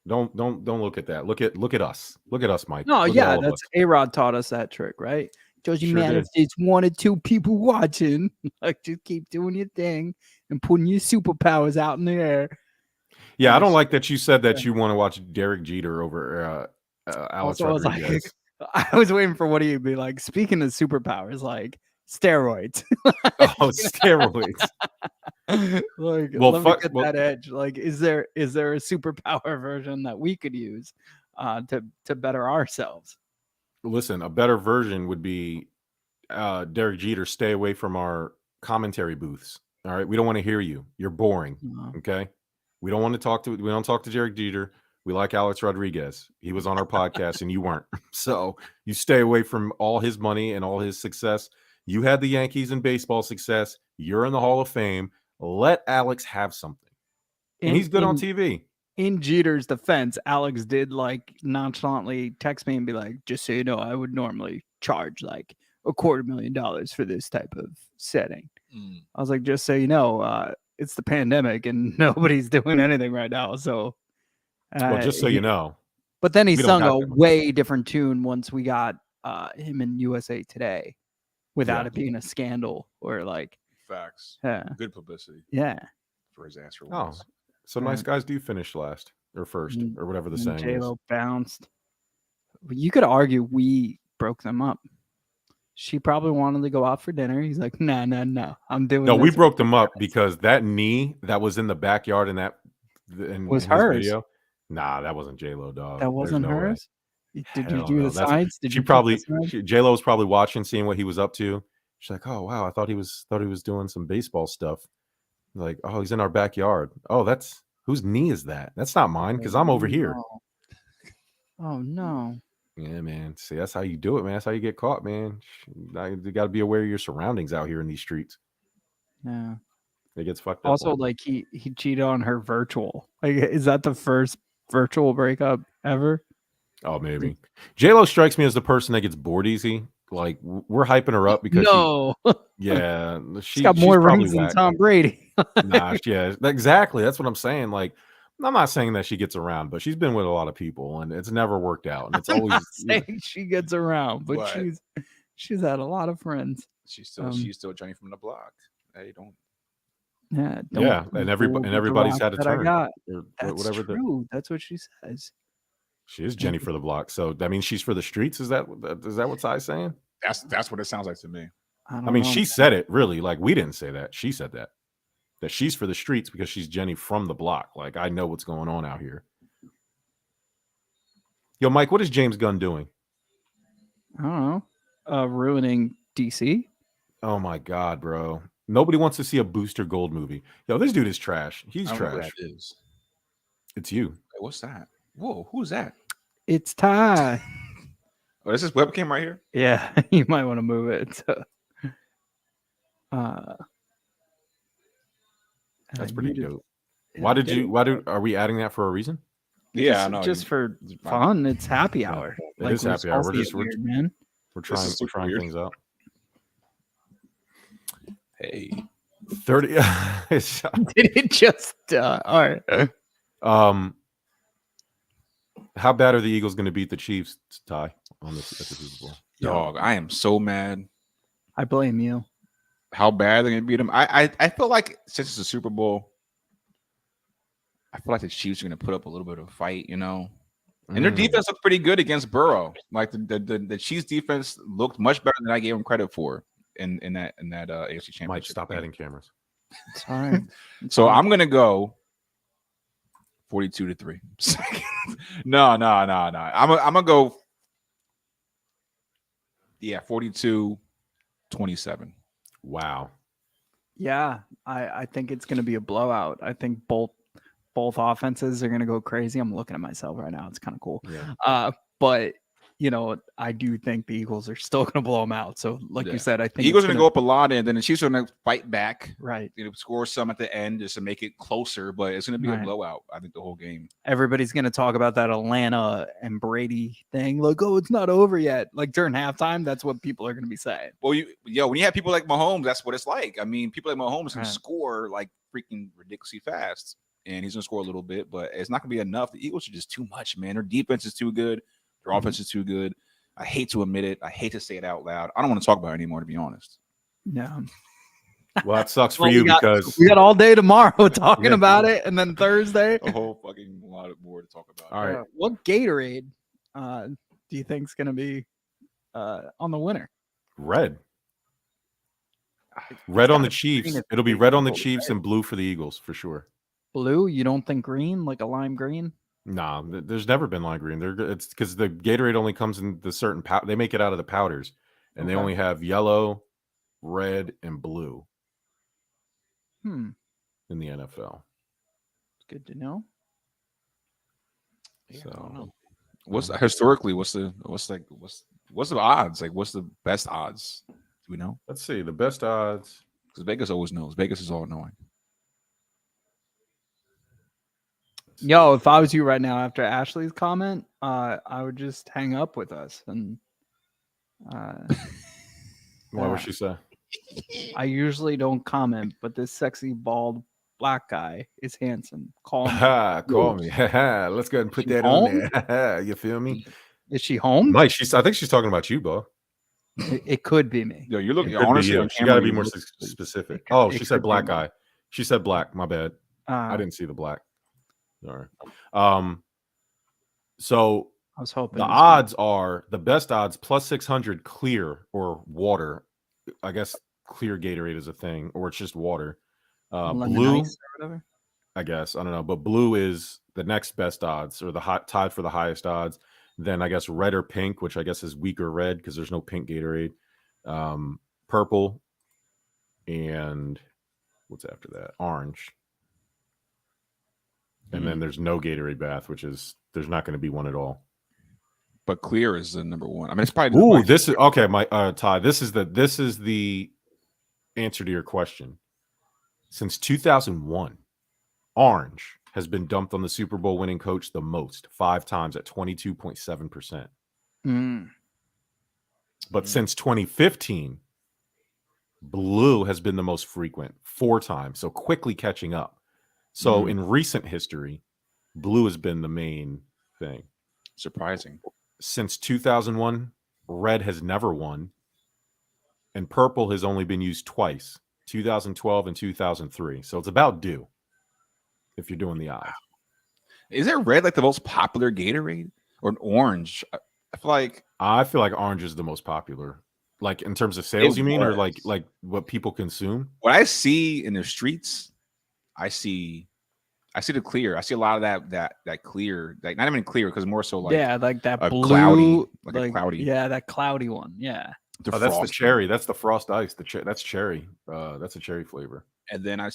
Don't look at that. Look at us. Look at us, Mike. No, look yeah, that's A-Rod taught us that trick, right? Doesn't matter if it's 1 or 2 people watching. Like, just keep doing your thing and putting your superpowers out in the air. Yeah, I don't like that you said that you want to watch Derek Jeter over Alex Rodriguez. I was waiting for what he'd be like. Speaking of superpowers, like steroids. Oh, steroids. Like, let me get that edge. Like, is there a superpower version that we could use to better ourselves? Listen, a better version would be Derek Jeter, stay away from our commentary booths. All right. We don't want to hear you. You're boring. Okay. We don't talk to Derek Jeter. We like Alex Rodriguez. He was on our podcast and you weren't. So you stay away from all his money and all his success. You had the Yankees and baseball success. You're in the Hall of Fame. Let Alex have something. And he's good on TV. In Jeter's defense, Alex did like nonchalantly text me and be like, just so you know, I would normally charge like $250,000 for this type of setting. I was like, just so you know, it's the pandemic and nobody's doing anything right now. So, well, just so you know. But then he sung a way different tune once we got him in USA Today without it being a scandal or like. Facts. Good publicity. Yeah. For his answer. So nice guys do finish last or first or whatever the saying is. J-Lo bounced. You could argue we broke them up. She probably wanted to go out for dinner. He's like, no. I'm doing No, we broke them up because that knee that was in the backyard was hers. Video, nah, that wasn't J-Lo, dog. That wasn't hers? Did you do the sides? Did J-Lo was probably watching, seeing what he was up to. She's like, oh wow, I thought he was doing some baseball stuff. Like, oh, he's in our backyard. Oh, that's whose knee is that? That's not mine because I'm over here. Oh no. Yeah, man. See, that's how you do it, man. That's how you get caught, man. You got to be aware of your surroundings out here in these streets. Yeah. It gets fucked up. Also, like he cheated on her virtual. Like, is that the first virtual breakup ever? Oh, maybe. J-Lo strikes me as the person that gets bored easy. Like, we're hyping her up because she's got more rings than Tom Brady. Yeah, exactly. That's what I'm saying. Like, I'm not saying that she gets around, but she's been with a lot of people, and it's never worked out. And it's I'm always not saying she gets around, but What? she's had a lot of friends. She's still Johnny from the block. Hey, don't. Yeah, yeah, be and fooled with the everybody's rock had a that I turn. got. Or That's whatever true. That's what she says. She is Jenny for the block, so that means she's for the streets. Is that what Ty's saying? That's what it sounds like to me. I mean, know. she said it really. Like, we didn't say that. She said that she's for the streets because she's Jenny from the block. Like, I know what's going on out here. Yo, Mike, what is James Gunn doing? I don't know. Ruining DC. Oh my God, bro. Nobody wants to see a Booster Gold movie. Yo, this dude is trash. He's I don't know who trash. that is. It's you. Wait, what's that? Whoa, who's that? It's Ty. Oh, this is webcam right here. Yeah, you might want to move it. That's pretty dope. Are we adding that for a reason? Yeah, I know. Just for fun. It's happy hour. It is happy hour. Man. We're trying things out. Hey, 30. Did it just all right? How bad are the Eagles going to beat the Chiefs, Ty, on this at the Super Bowl? dog, I am so mad. I blame you. How bad they're gonna beat them. I feel like since it's a Super Bowl, I feel like the Chiefs are gonna put up a little bit of a fight, you know. And their defense looked pretty good against Burrow. Like the Chiefs defense looked much better than I gave them credit for in that AFC Championship. Mike, stop adding cameras. Sorry. So I'm gonna go 42-3. No. I'm gonna go. Yeah, 42-27. Wow. Yeah, I think it's going to be a blowout. I think both offenses are going to go crazy. I'm looking at myself right now. It's kind of cool. Yeah. But you know, I do think the Eagles are still going to blow them out. So, like you said, I think the Eagles are going to go up a lot, and then the Chiefs are going to fight back. Right. Score some at the end just to make it closer, but it's going to be a blowout. I think the whole game. Everybody's going to talk about that Atlanta and Brady thing. Like, oh, it's not over yet. Like during halftime, that's what people are going to be saying. Well, when you have people like Mahomes, that's what it's like. I mean, people like Mahomes can score like freaking ridiculously fast, and he's going to score a little bit, but it's not going to be enough. The Eagles are just too much, man. Their defense is too good. Their offense is too good. I hate to admit it. I hate to say it out loud. I don't want to talk about it anymore, to be honest. Yeah. Well, that sucks for you because we got all day tomorrow talking about it, and then Thursday a whole fucking lot more to talk about. All right. What Gatorade do you think is going to be on the winner? Red on the Chiefs. It'll be red on the Chiefs and blue for the Eagles for sure. Blue? You don't think green, like a lime green? Nah, there's never been lime green. It's because the Gatorade only comes in the certain powder. They make it out of the powders, and they only have yellow, red, and blue. In the NFL. It's good to know. Yeah, so, I don't know. What's historically? What's the odds? Like, what's the best odds? Do we know? Let's see the best odds. Because Vegas always knows. Vegas is all knowing. Yo, if I was you right now after Ashley's comment, I would just hang up with us. And what would she say? I usually don't comment, but this sexy bald black guy is handsome. Call me. Call me. Let's go ahead and put that on there. You feel me? Is she home? Mike, I think she's talking about you, bro. It could be me. Yo, you're looking honestly. She got to be more specific. Oh, she said black guy. She said black. My bad. I didn't see the black. All right. So I was hoping the odds are the best odds plus 600 clear or water. I guess clear Gatorade is a thing, or it's just water. Blue, I guess I don't know, but blue is the next best odds, or tied for the highest odds. Then I guess red or pink, which I guess is weaker red because there's no pink Gatorade. Purple, and what's after that? Orange. And then there's no Gatorade bath, which is there's not going to be one at all. But clear is the number one. I mean, it's probably. Ooh, this is okay. Ty, this is the answer to your question. Since 2001, orange has been dumped on the Super Bowl winning coach the most, 5 times at 22.7%. But since 2015, blue has been the most frequent, 4 times. So quickly catching up. So in recent history, blue has been the main thing. Surprising. Since 2001, red has never won, and purple has only been used twice, 2012 and 2003. So it's about due if you're doing the odds. Is it red like the most popular Gatorade or an orange? I feel like orange is the most popular. Like in terms of sales, you mean, or like what people consume? What I see in the streets, I see the clear. I see a lot of that clear, like not even clear, because more so like like that a blue, cloudy, like a cloudy. Yeah, that cloudy one. Yeah. That's the cherry. That's the frost ice. That's cherry. That's a cherry flavor. And then I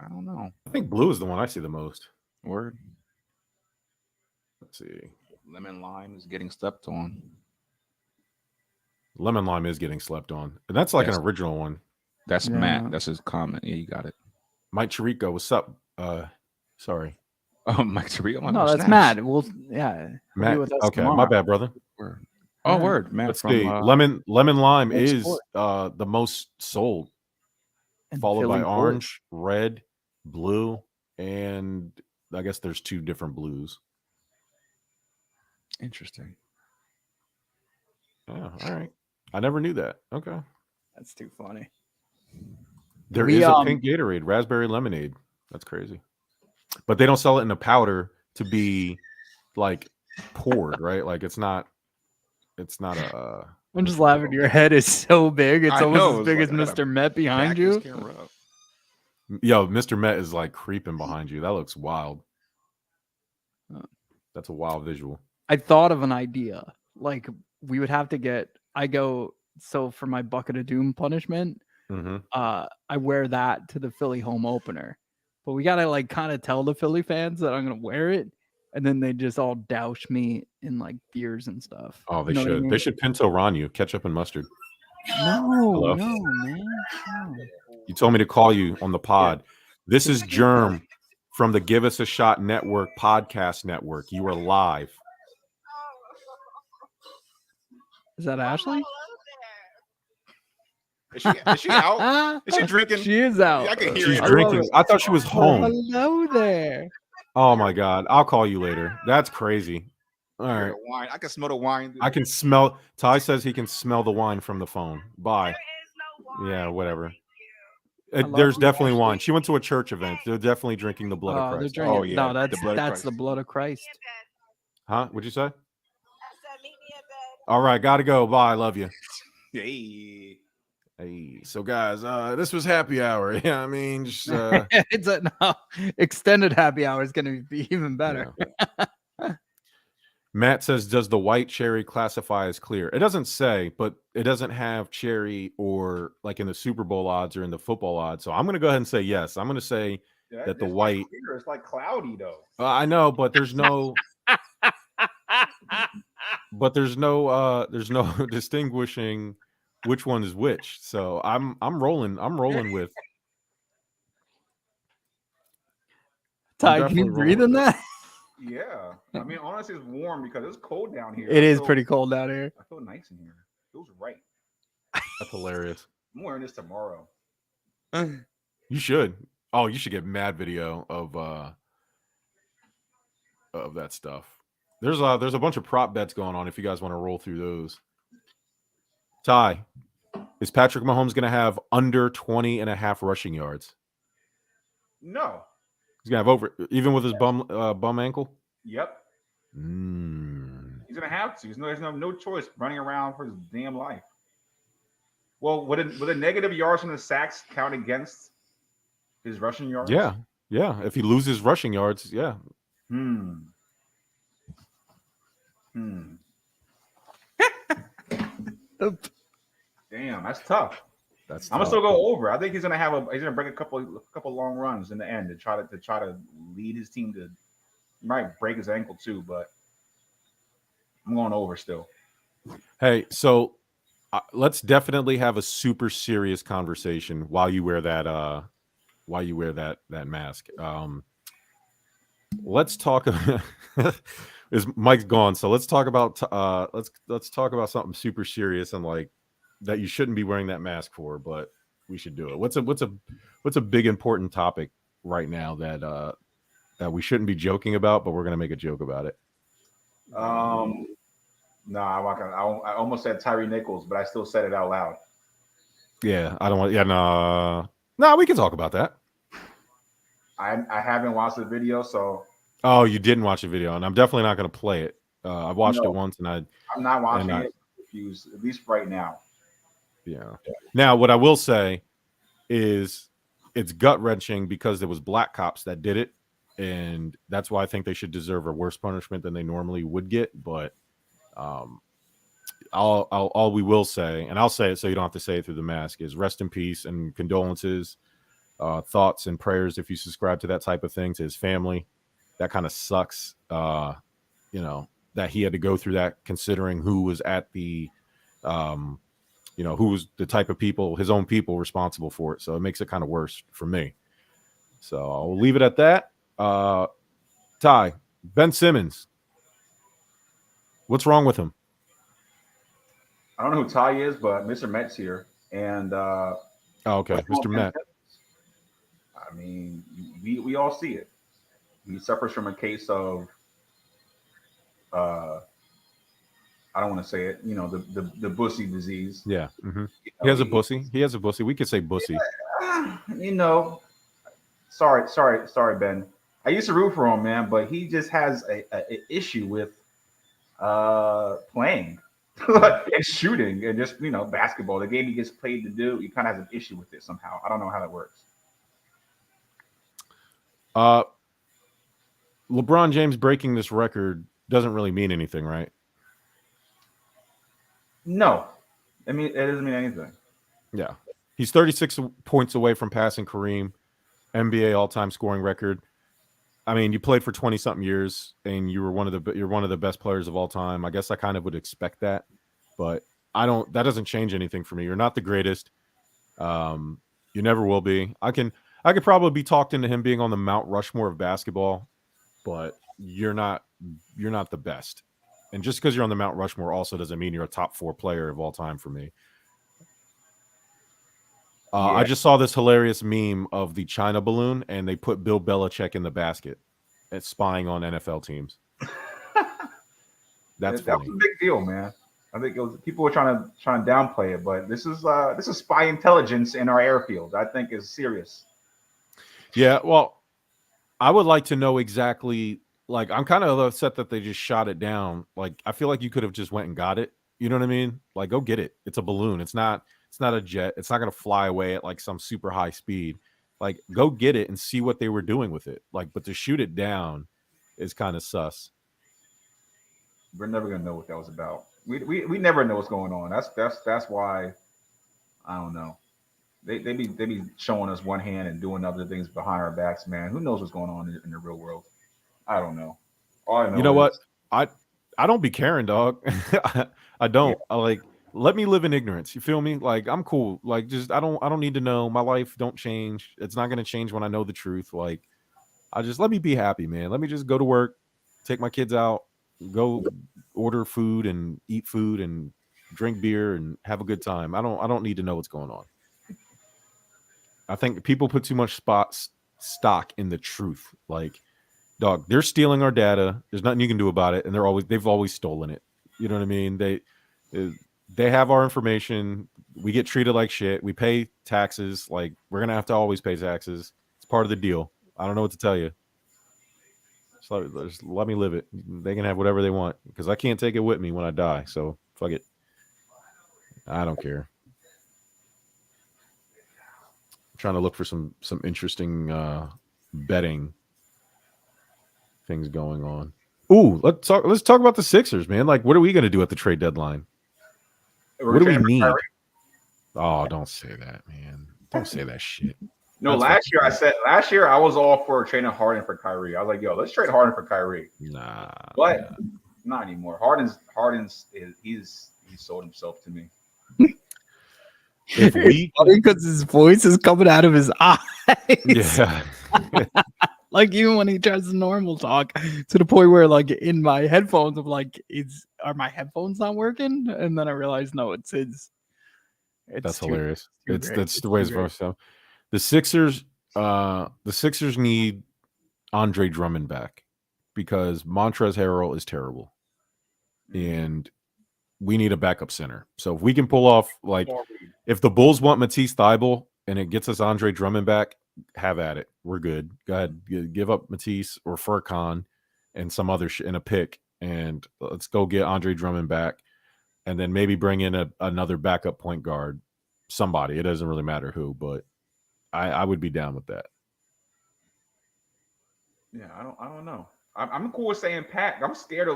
don't know. I think blue is the one I see the most. Word. Let's see. Lemon lime is getting slept on. Lemon lime is getting slept on. And that's like an original one. That's Matt. That's his comment. Yeah, you got it. Mike Chirico, what's up? Sorry. Oh, Mike Chirico. No, that's Matt. Well, yeah. Matt. Okay, tomorrow. My bad, brother. Word. Oh, word. Matt. Let's see. Lemon lime is the most sold, followed by orange, red, blue, and I guess there's 2 different blues. Interesting. Yeah, all right. I never knew that. Okay. That's too funny. There is a pink Gatorade, raspberry lemonade. That's crazy. But they don't sell it in a powder to be like poured, right? Like it's not a I'm just laughing. Your head is so big. It's almost as big as Mr. Met behind you. Yo, Mr. Met is like creeping behind you. That looks wild. That's a wild visual. I thought of an idea. Like we would have to so for my bucket of doom punishment, I wear that to the Philly home opener. But we gotta like kind of tell the Philly fans that I'm gonna wear it, and then they just all douse me in like beers and stuff. Oh, they should. I mean? They should pinto ron you, ketchup and mustard. No, man. No. You told me to call you on the pod. Yeah. This is Jerm from the Give Us a Shot Network podcast network. You are live. Is that Ashley? Is she out? Is she drinking? She is out. I can hear She's drinking. I thought she was home. Hello there. Oh my God. I'll call you later. That's crazy. All right. Wine. I can smell the wine. I can smell. Ty says he can smell the wine from the phone. Bye. There is no wine. Yeah, whatever. There's definitely wine. She went to a church event. They're definitely drinking the blood of Christ. Oh yeah. No, that's the blood of Christ. Huh? What'd you say? I said meet me at bed. All right, gotta go. Bye. Love you. Hey. Hey, so guys, this was happy hour. Yeah, I mean, just, it's extended happy hour is going to be even better. Yeah. Matt says, "Does the white cherry classify as clear?" It doesn't say, but it doesn't have cherry or like in the Super Bowl odds or in the football odds. So I'm going to go ahead and say yes. I'm going to say that the white. It's like cloudy though. I know, but there's no. But there's no distinguishing which one is which. So I'm rolling with Ty. Can you breathe in that? Yeah. I mean, honestly, it's warm because it's cold down here. It is pretty cold down here. I feel nice in here. It feels right. That's hilarious. I'm wearing this tomorrow. You should. Oh, you should get mad video of that stuff. There's a bunch of prop bets going on if you guys want to roll through those. Ty, is Patrick Mahomes going to have under 20.5 rushing yards? No. He's going to have over, even with his bum ankle? Yep. He's going to have to. There's no choice running around for his damn life. Well, would a negative yards from the sacks count against his rushing yards? Yeah. Yeah. If he loses rushing yards, yeah. Damn, that's tough. I'm gonna still go over. I think he's gonna break a couple long runs in the end to try to lead his team to. He might break his ankle too, but I'm going over still. Hey, so let's definitely have a super serious conversation while you wear that mask. Let's talk. Is Mike's gone? So let's talk about let's talk about something super serious and like that you shouldn't be wearing that mask for, but we should do it. What's a big important topic right now that that we shouldn't be joking about, but we're gonna make a joke about it? No, I'm not gonna. I almost said Tyree Nichols, but I still said it out loud. Yeah, I don't want. Yeah, no, we can talk about that. I haven't watched the video, so. Oh, you didn't watch the video, and I'm definitely not gonna play it. I watched it once, and I'm not watching it. Confused, at least right now. Yeah. Now, what I will say is, it's gut wrenching because it was black cops that did it, and that's why I think they should deserve a worse punishment than they normally would get. But all we will say, and I'll say it so you don't have to say it through the mask, is rest in peace and condolences, thoughts and prayers if you subscribe to that type of thing, to his family. That kind of sucks, that he had to go through that, considering who was at the, who was the type of people, his own people, responsible for it. So it makes it kind of worse for me. So I'll leave it at that. Ty, Ben Simmons, what's wrong with him? I don't know who Ty is, but Mr. Met's here. And okay, Mr. Met. I mean, we all see it. He suffers from a case of I don't want to say it, the bussy disease. Yeah. Mm-hmm. He has a bussy. He has a bussy. We could say bussy. Sorry, Ben. I used to root for him, man, but he just has a issue with playing and shooting and just basketball. The game he gets paid to do, he kind of has an issue with it somehow. I don't know how that works. LeBron James breaking this record doesn't really mean anything, right? No. I mean, it doesn't mean anything. Yeah. He's 36 points away from passing Kareem, NBA all-time scoring record. I mean, you played for 20-something years, and you're one of the best players of all time. I guess I kind of would expect that, but that doesn't change anything for me. You're not the greatest. You never will be. I could probably be talked into him being on the Mount Rushmore of basketball, but you're not the best. And just because you're on the Mount Rushmore also doesn't mean you're a top 4 player of all time for me. I just saw this hilarious meme of the China balloon, and they put Bill Belichick in the basket at spying on NFL teams. That's funny. That was a big deal, man. I think people were trying to downplay it, but this is spy intelligence in our airfield. I think is serious. Yeah, well, I would like to know exactly. Like, I'm kind of upset that they just shot it down. Like, I feel like you could have just went and got it. You know what I mean? Like, go get it. It's a balloon. It's not a jet. It's not going to fly away at like some super high speed. Like, go get it and see what they were doing with it. Like, but to shoot it down is kind of sus. We're never going to know what that was about. We never know what's going on. That's why, I don't know. They be showing us one hand and doing other things behind our backs, man. Who knows what's going on in the real world? I don't know. All I know. You know what? I don't be caring, dog. I don't. Yeah. Let me live in ignorance. You feel me? Like, I'm cool. Like, just I don't need to know. My life don't change. It's not going to change when I know the truth. Like, let me be happy, man. Let me just go to work, take my kids out, go order food and eat food and drink beer and have a good time. I don't need to know what's going on. I think people put too much stock in the truth. Like, dog, they're stealing our data. There's nothing you can do about it, and they've always stolen it. You know what I mean? They have our information. We get treated like shit. We pay taxes. Like, we're gonna have to always pay taxes. It's part of the deal. I don't know what to tell you. Just let me live it. They can have whatever they want because I can't take it with me when I die. So fuck it. I don't care. I'm trying to look for some interesting betting things going on. Ooh, let's talk about the Sixers, man. Like, what are we going to do at the trade deadline? What do we need? Oh, don't say that, man. Don't say that shit. No, last year I was all for trading Harden for Kyrie. I was like, yo, let's trade Harden for Kyrie. Nah. But not anymore. Harden's he's sold himself to me. Because his voice is coming out of his eyes. Yeah. Like, even when he tries to normal talk, to the point where, like, in my headphones, I'm like, are my headphones not working? And then I realized, no, it's his. That's hilarious. That's the way it's supposed to. The Sixers need Andre Drummond back because Montrezl Harrell is terrible. And we need a backup center. So if we can pull off, like, if the Bulls want Matisse Thybulle and it gets us Andre Drummond back, have at it. We're good. Go ahead, give up Matisse or Furkan and some other and a pick, and let's go get Andre Drummond back, and then maybe bring in another backup point guard, somebody. It doesn't really matter who, but I would be down with that. Yeah, I don't know. I'm cool with saying Pat. I'm scared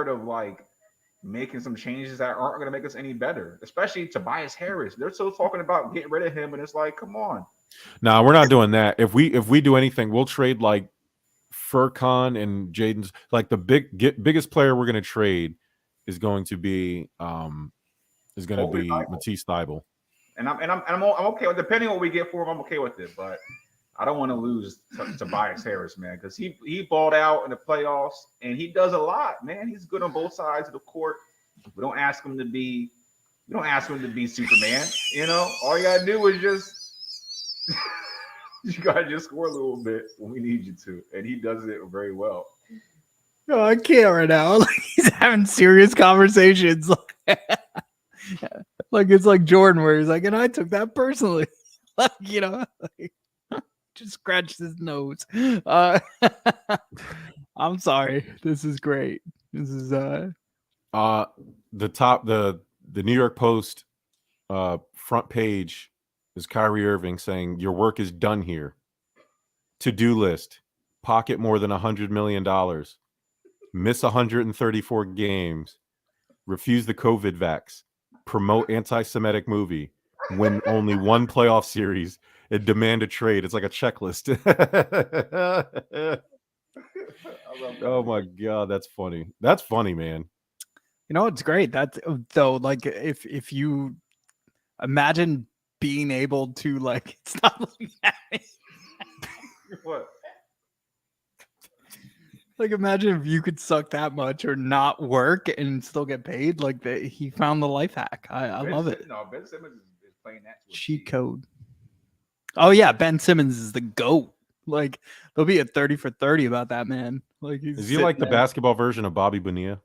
of like making some changes that aren't going to make us any better, especially Tobias Harris. They're still talking about getting rid of him, and it's like, come on. No, we're not doing that. If we do anything, we'll trade like Furkan and Jaden's. Like the biggest player we're going to trade is going to be Matisse Thybulle. And I'm okay with, depending on what we get for him. I'm okay with it, but I don't want to lose Tobias Harris, man, because he balled out in the playoffs and he does a lot, man. He's good on both sides of the court. We don't ask him to be Superman. You know, all you gotta do is just you gotta just score a little bit when we need you to, and he does it very well. No, I can't right now. Like he's having serious conversations. Like it's like Jordan, where he's like, and I took that personally. Like, you know, like, just scratched his nose. I'm sorry. This is great. This is the New York Post front page is Kyrie Irving saying your work is done here. To-do list: pocket more than $100 million, miss 134 games, refuse the COVID vax, promote anti-Semitic movie, win only one playoff series, and demand a trade. It's like a checklist. Oh my God, that's funny. That's funny, man. You know, it's great. That's though, like if you imagine being able to like stop looking at me. What? Like imagine if you could suck that much or not work and still get paid. Like he found the life hack. I love it. No, Ben Simmons is playing that cheat code. Oh yeah, Ben Simmons is the GOAT. Like there'll be a 30 for 30 about that man. Like is he like the basketball version of Bobby Bonilla?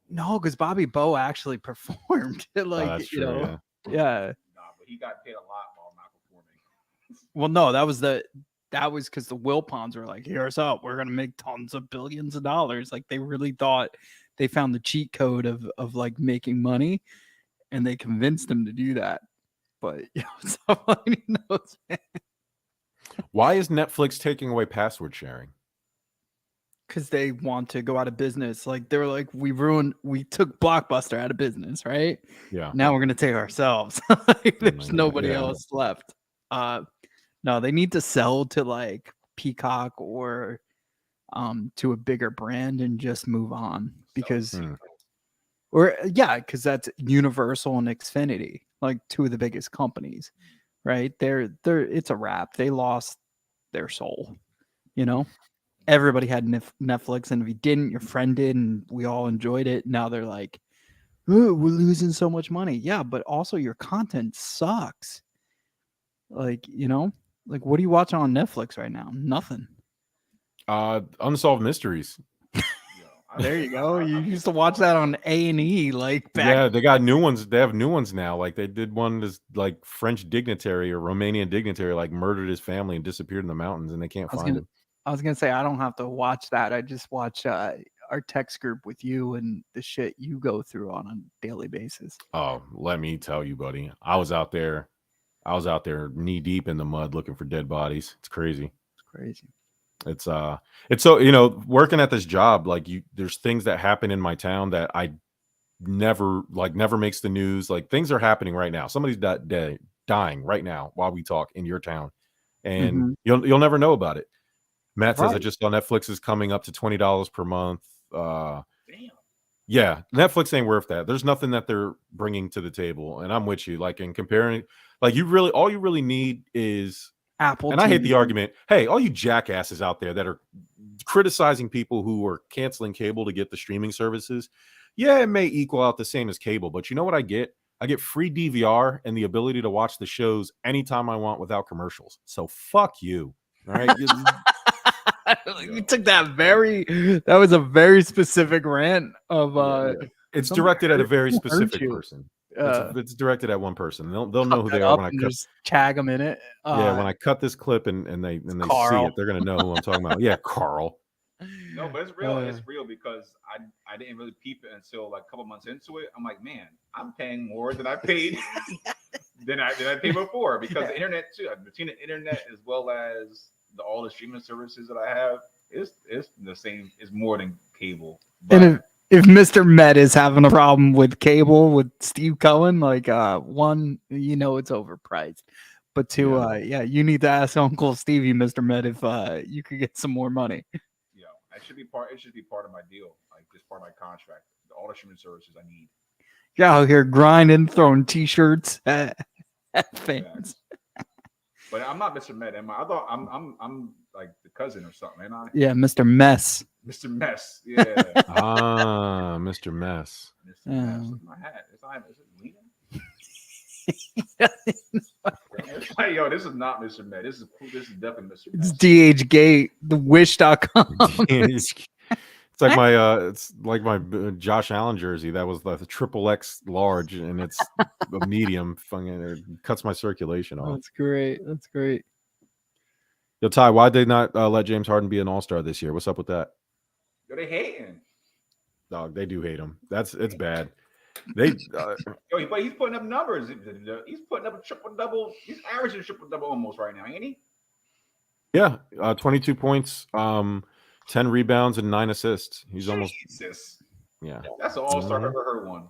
No, because Bobby Bo actually performed. Like that's true, you know, yeah. No, but he got paid a lot while not performing. Well, no, that was because the Wilpons were like, here's up, we're gonna make tons of billions of dollars. Like they really thought they found the cheat code of like making money, and they convinced him to do that. But you know, somebody knows, man. Why is Netflix taking away password sharing? Because they want to go out of business. Like they were like, we took Blockbuster out of business, right? Yeah. Now we're gonna take ourselves. Like, there's nobody else left. No, they need to sell to like Peacock or to a bigger brand and just move on because because that's Universal and Xfinity, like two of the biggest companies, right? They're it's a wrap. They lost their soul, you know. Everybody had Netflix, and if you didn't, your friend did, and we all enjoyed it. Now they're like, oh, we're losing so much money. Yeah, but also your content sucks. Like, you know, like what are you watching on Netflix right now? Nothing. Unsolved Mysteries. There you go. You used to watch that on A&E, like back. Yeah, they got new ones. They have new ones now. Like they did one this like French dignitary or Romanian dignitary like murdered his family and disappeared in the mountains, and they can't find him. I was gonna say I don't have to watch that. I just watch our text group with you and the shit you go through on a daily basis. Oh, let me tell you, buddy. I was out there knee deep in the mud looking for dead bodies. It's crazy. It's so, you know, working at this job, like there's things that happen in my town that I never makes the news. Like things are happening right now. Somebody's dying right now while we talk in your town, and you'll never know about it. Matt says I just saw Netflix is coming up to $20 per month. Damn. Yeah, Netflix ain't worth that. There's nothing that they're bringing to the table, and I'm with you. Like in comparing, like all you really need is Apple. And TV. I hate the argument. Hey, all you jackasses out there that are criticizing people who are canceling cable to get the streaming services. Yeah, it may equal out the same as cable, but you know what I get? I get free DVR and the ability to watch the shows anytime I want without commercials. So fuck you. All right. You took that that was a very specific rant of It's somebody directed at a very hurt specific you. person. It's directed at one person. They'll know who cut they that are up when I and cut. just tag them in it. When I cut this clip and they see Carl. it, they're gonna know who I'm talking about. Yeah, Carl. No, but it's real. It's real because I didn't really peep it until like a couple months into it. I'm like, man, I'm paying more than I paid than I paid before because the internet too. Between the internet as well as all the streaming services that I have, it's the same. It's more than cable. But, and if Mr. Met is having a problem with cable with Steve Cohen, like one, it's overpriced. But two, you need to ask Uncle Stevie, Mr. Met, if you could get some more money. It should be part of my deal, like just part of my contract. All the streaming services I need. You're out here grinding, throwing t-shirts at fans. But I'm not Mr. Met, am I? I thought I'm like the cousin or something, ain't I? Yeah, Mr. Mess. Mr. Mess. Yeah. Mr. Mess. Mr. Mess. With my hat. Is it Lena? Yo, this is not Mr. Met. This is definitely Mr. Mess. It's DH Gate, the wish.com. It's like my Josh Allen jersey. That was the XXX large, and it's a medium. It cuts my circulation off. That's great. Yo, Ty, why did they not let James Harden be an All-Star this year? What's up with that? Yo, they hating. Dog, they do hate him. It's bad. They but he's putting up numbers. He's putting up a triple double. He's averaging a triple double almost right now, ain't he? Yeah, 22 points, 10 rebounds, and 9 assists. He's almost. Yeah, that's an All-Star I've ever heard one.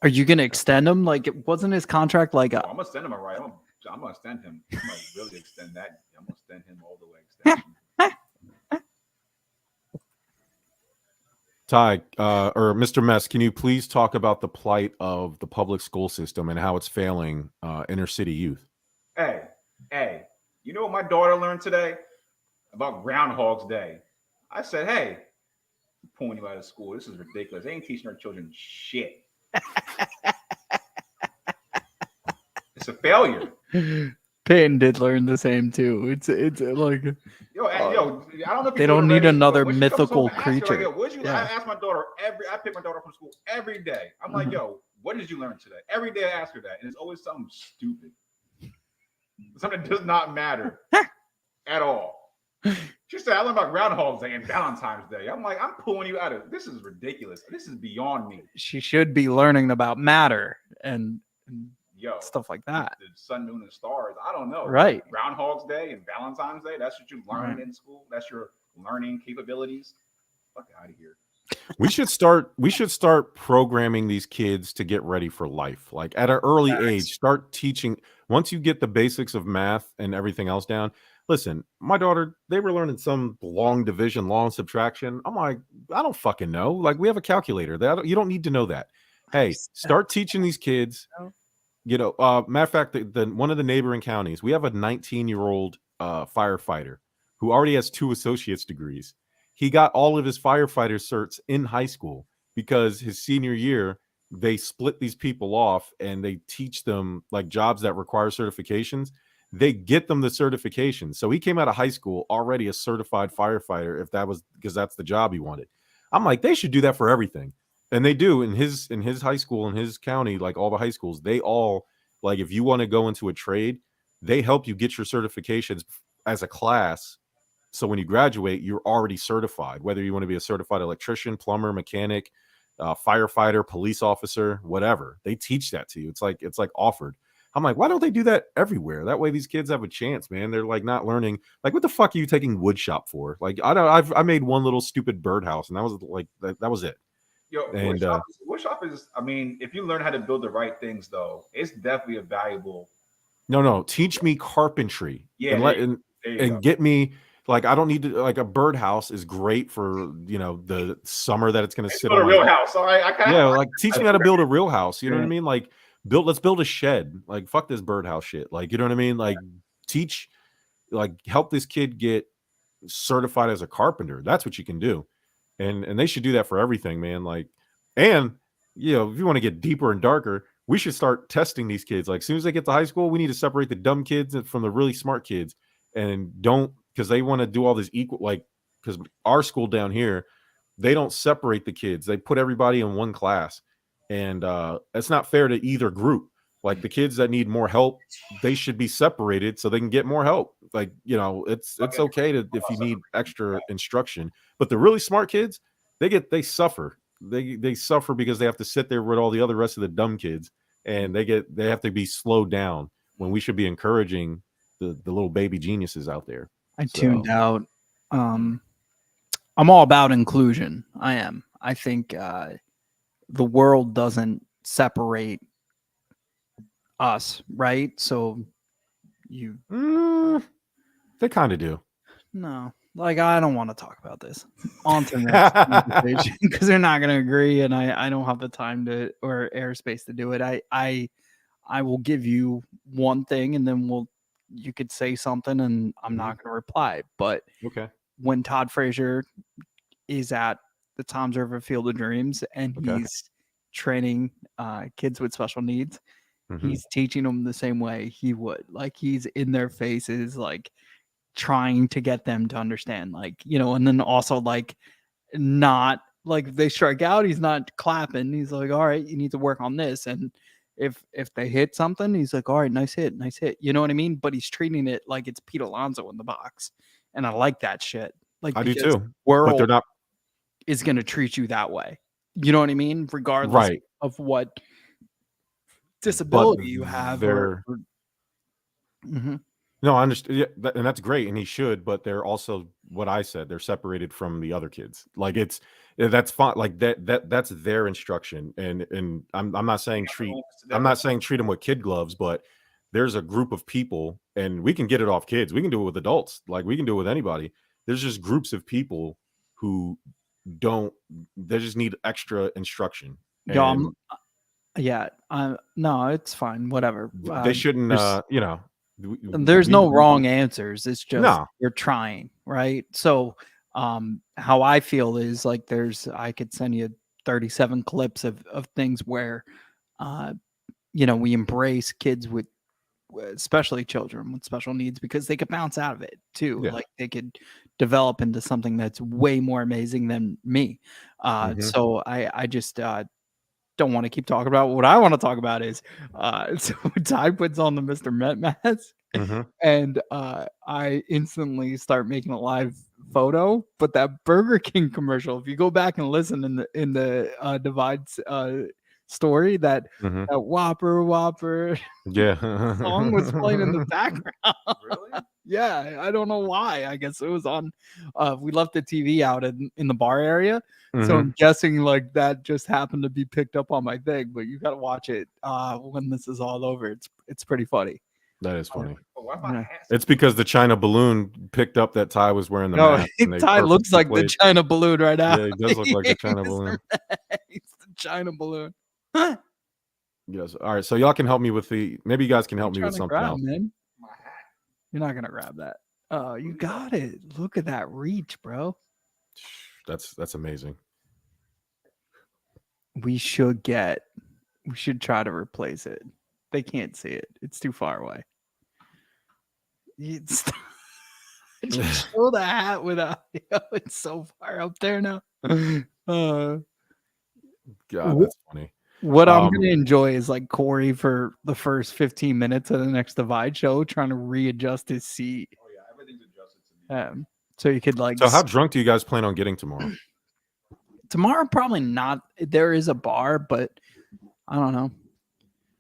Are you gonna extend him? Like, it wasn't his contract like I'm gonna send him a right. I'm gonna extend him. I'm gonna really extend that. I'm gonna extend him all the way. Ty, or Mr. Mess, can you please talk about the plight of the public school system and how it's failing inner city youth? Hey, you know what my daughter learned today about Groundhog's Day? I said, hey, I'm pulling you out of school. This is ridiculous. They ain't teaching our children shit. It's a failure. Peyton did learn the same too. It's like yo, I don't know if they don't need another mythical creature. Her, like, I ask my daughter I pick my daughter up from school every day. I'm like, yo, what did you learn today? Every day I ask her that, and it's always something stupid. Something that does not matter at all. She said, I learned about Groundhog's Day and Valentine's Day. I'm like, I'm pulling you out of this is ridiculous. This is beyond me. She should be learning about matter and stuff like that. The sun, moon, and stars. I don't know. Right. Groundhog's Day and Valentine's Day. That's what you learn in school. That's your learning capabilities. Fuck out of here. We should start programming these kids to get ready for life. Like at an early age, start teaching. Once you get the basics of math and everything else down. Listen, my daughter, they were learning some long division, long subtraction. I'm like, I don't fucking know. Like we have a calculator. You don't need to know that. Hey, start teaching these kids. Matter of fact, one of the neighboring counties, we have a 19-year-old firefighter who already has 2 associate's degrees. He got all of his firefighter certs in high school because his senior year, they split these people off and they teach them like jobs that require certifications. They get them the certification. So he came out of high school already a certified firefighter because that's the job he wanted. I'm like, they should do that for everything. And they do in his high school, in his county, like all the high schools, they all like if you want to go into a trade, they help you get your certifications as a class. So when you graduate, you're already certified, whether you want to be a certified electrician, plumber, mechanic, firefighter, police officer, whatever. They teach that to you. It's like offered. I'm like, why don't they do that everywhere? That way these kids have a chance, man. They're like not learning. Like, what the fuck are you taking wood shop for? Like, I made one little stupid birdhouse and that was like, that was it. Yo, wood shop is, I mean, if you learn how to build the right things, though, it's definitely a valuable. No, teach me carpentry. Yeah, and get me like I don't need to like a birdhouse is great for the summer that it's going to sit on a real house. All right, like teach me how to build a real house. You know what I mean? Like let's build a shed. Like fuck this birdhouse shit. Like you know what I mean? Like teach, like help this kid get certified as a carpenter. That's what you can do. And they should do that for everything, man. Like, and if you want to get deeper and darker, we should start testing these kids. Like, as soon as they get to high school, we need to separate the dumb kids from the really smart kids, and don't because they want to do all this equal, like, because our school down here, they don't separate the kids. They put everybody in one class, and it's not fair to either group. Like the kids that need more help, they should be separated so they can get more help. Like, you know, it's okay to if you need extra instruction, but the really smart kids, they suffer. They suffer because they have to sit there with all the rest of the dumb kids, and they have to be slowed down when we should be encouraging the little baby geniuses out there. I tuned out. I'm all about inclusion. I am. I think the world doesn't separate us, right? So you they kind of do. No, like I don't want to talk about this on to the next conversation because they're not going to agree, and I don't have the time to or airspace to do it. I will give you one thing, and then you could say something, and I'm not going to reply. But okay, when Todd Frazier is at the Tom's River Field of Dreams and he's training kids with special needs, he's teaching them the same way he would. Like he's in their faces, like trying to get them to understand, like, you know, and then also like not like if they strike out, he's not clapping. He's like, all right, you need to work on this. And if they hit something, he's like, all right, nice hit. You know what I mean? But he's treating it like it's Pete Alonso in the box. And I like that shit. Like I do too. World but they're not is going to treat you that way. You know what I mean? Regardless of what disability you have. No, I understand. Yeah, and that's great. And he should, but they're also what I said, they're separated from the other kids. Like that's fine. Like that's their instruction. And I'm not saying treat them with kid gloves, but there's a group of people, and we can get it off kids. We can do it with adults. Like we can do it with anybody. There's just groups of people who they just need extra instruction. No, it's fine. Whatever. They shouldn't, you know. There's no wrong answers. It's just you're trying, right? So how I feel is like I could send you 37 clips of things where you know, we embrace kids with, especially children with special needs, because they could bounce out of it too. Like they could develop into something that's way more amazing than me. So I just don't want to keep talking about what I want to talk about is so Ty puts on the Mr. Met mask and I instantly start making a live photo. But that Burger King commercial, if you go back and listen in the Divides story, that Whopper song was playing in the background. Really? Yeah, I don't know why. I guess it was on. We left the TV out in the bar area, so I'm guessing like that just happened to be picked up on my thing. But you got to watch it when this is all over. It's pretty funny. That is funny. It's because the China balloon picked up that Ty was wearing the mask. Ty looks like the China balloon right now. Yeah, he does look like the China balloon. It's the China balloon. Yes. All right. So y'all can help me with maybe you guys can help me with something else. Man. You're not gonna grab that. Oh, you got it. Look at that reach, bro. That's amazing. We should try to replace it. They can't see it. It's too far away. Just show the hat without it's so far up there now. God, that's funny. What I'm going to enjoy is like Corey for the first 15 minutes of the next Divide show trying to readjust his seat. Oh, yeah. Everything's adjusted to me. So you could like. So how drunk do you guys plan on getting tomorrow? Tomorrow, probably not. There is a bar, but I don't know.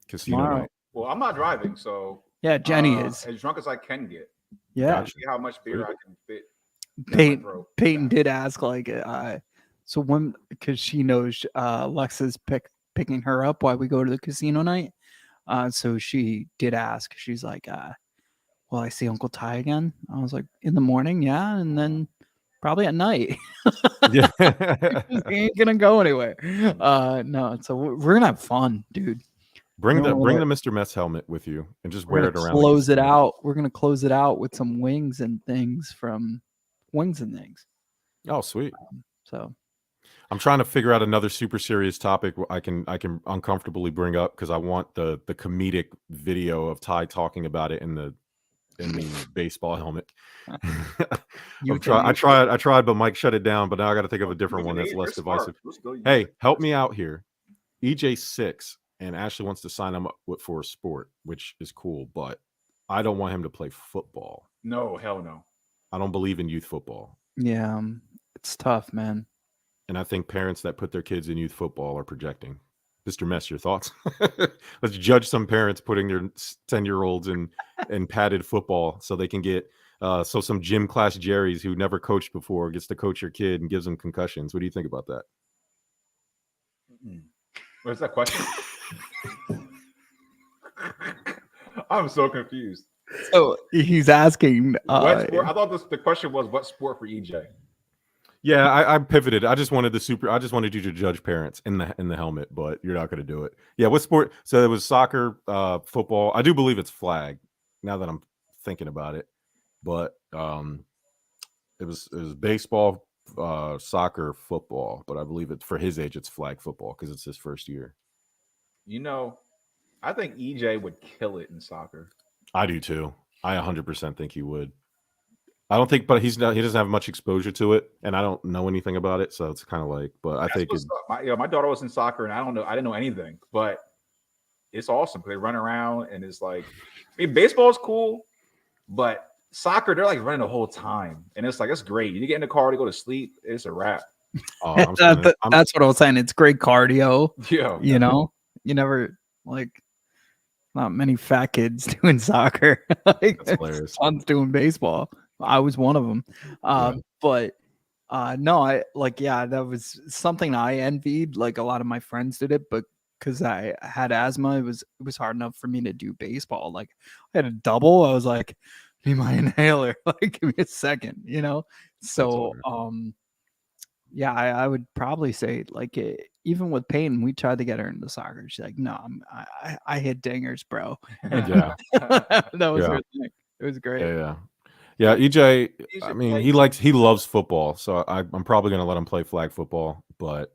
Casino night. Well, I'm not driving, so. Yeah, Jenny is. As drunk as I can get. Yeah. See how much beer I can fit. Peyton did ask, like, so when, because she knows Lexa's picking her up while we go to the casino night. So she did ask. She's like, will I see Uncle Ty again? I was like, in the morning, yeah, and then probably at night. Yeah. He ain't gonna go anywhere. No, so we're gonna have fun, dude. Bring the Mr. Mets helmet with you and just wear it around. Close it out. We're gonna close it out with some wings and things from Wings and Things. Oh, sweet. So I'm trying to figure out another super serious topic I can uncomfortably bring up because I want the comedic video of Ty talking about it in the in the baseball helmet. You I tried, but Mike shut it down. But now I got to think of a different one that's less divisive. Hey, help me out here. EJ's 6, and Ashley wants to sign him up for a sport, which is cool, but I don't want him to play football. No, hell no. I don't believe in youth football. Yeah, it's tough, man. And I think parents that put their kids in youth football are projecting. Mr. Mess, your thoughts? Let's judge some parents putting their 10-year-olds in padded football so they can get so some gym class Jerry's who never coached before gets to coach your kid and gives them concussions. What do you think about that? What's that question? I'm so confused. So he's asking. What sport? I thought the question was what sport for EJ. Yeah, I pivoted. I just wanted you to judge parents in the helmet, but you're not going to do it. Yeah, what sport? So it was soccer, football. I do believe it's flag. Now that I'm thinking about it, but it was baseball, soccer, football. But I believe for his age, it's flag football because it's his first year. You know, I think EJ would kill it in soccer. I do too. I 100% think he would. I don't think, but he doesn't have much exposure to it, and I don't know anything about it, so it's kind of like. But I think my daughter was in soccer, and I didn't know anything, but it's awesome. They run around, and it's like, I mean, baseball is cool, but soccer, they're like running the whole time, and it's like it's great. You get in the car to go to sleep, it's a wrap. Oh, that's what I was saying. It's great cardio. Yeah, you know, you never not many fat kids doing soccer. That's hilarious. Tons doing baseball. I was one of them. But no, that was something I envied. Like a lot of my friends did it, but because I had asthma, it was hard enough for me to do baseball. Like I had a double. I was like, need my inhaler. Like, give me a second, you know? So, yeah, I would probably say even with Peyton, we tried to get her into soccer. She's like, no, I hit dingers, bro. Yeah. That was her thing. It was great. Yeah, EJ, I mean, he loves football, so I'm probably going to let him play flag football, but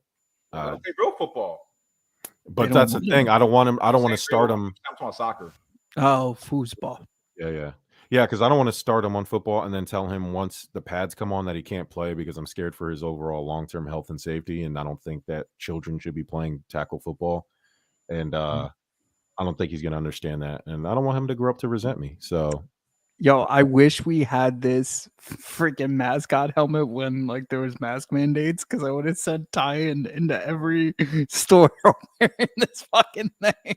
play real football. But that's the thing. I don't want to start him. I'm talking soccer. Oh, foosball. Yeah, because I don't want to start him on football and then tell him once the pads come on that he can't play because I'm scared for his overall long-term health and safety, and I don't think that children should be playing tackle football, and I don't think he's going to understand that, and I don't want him to grow up to resent me, so... Yo, I wish we had this freaking mascot helmet when there was mask mandates, because I would have sent Ty into every store wearing this fucking thing.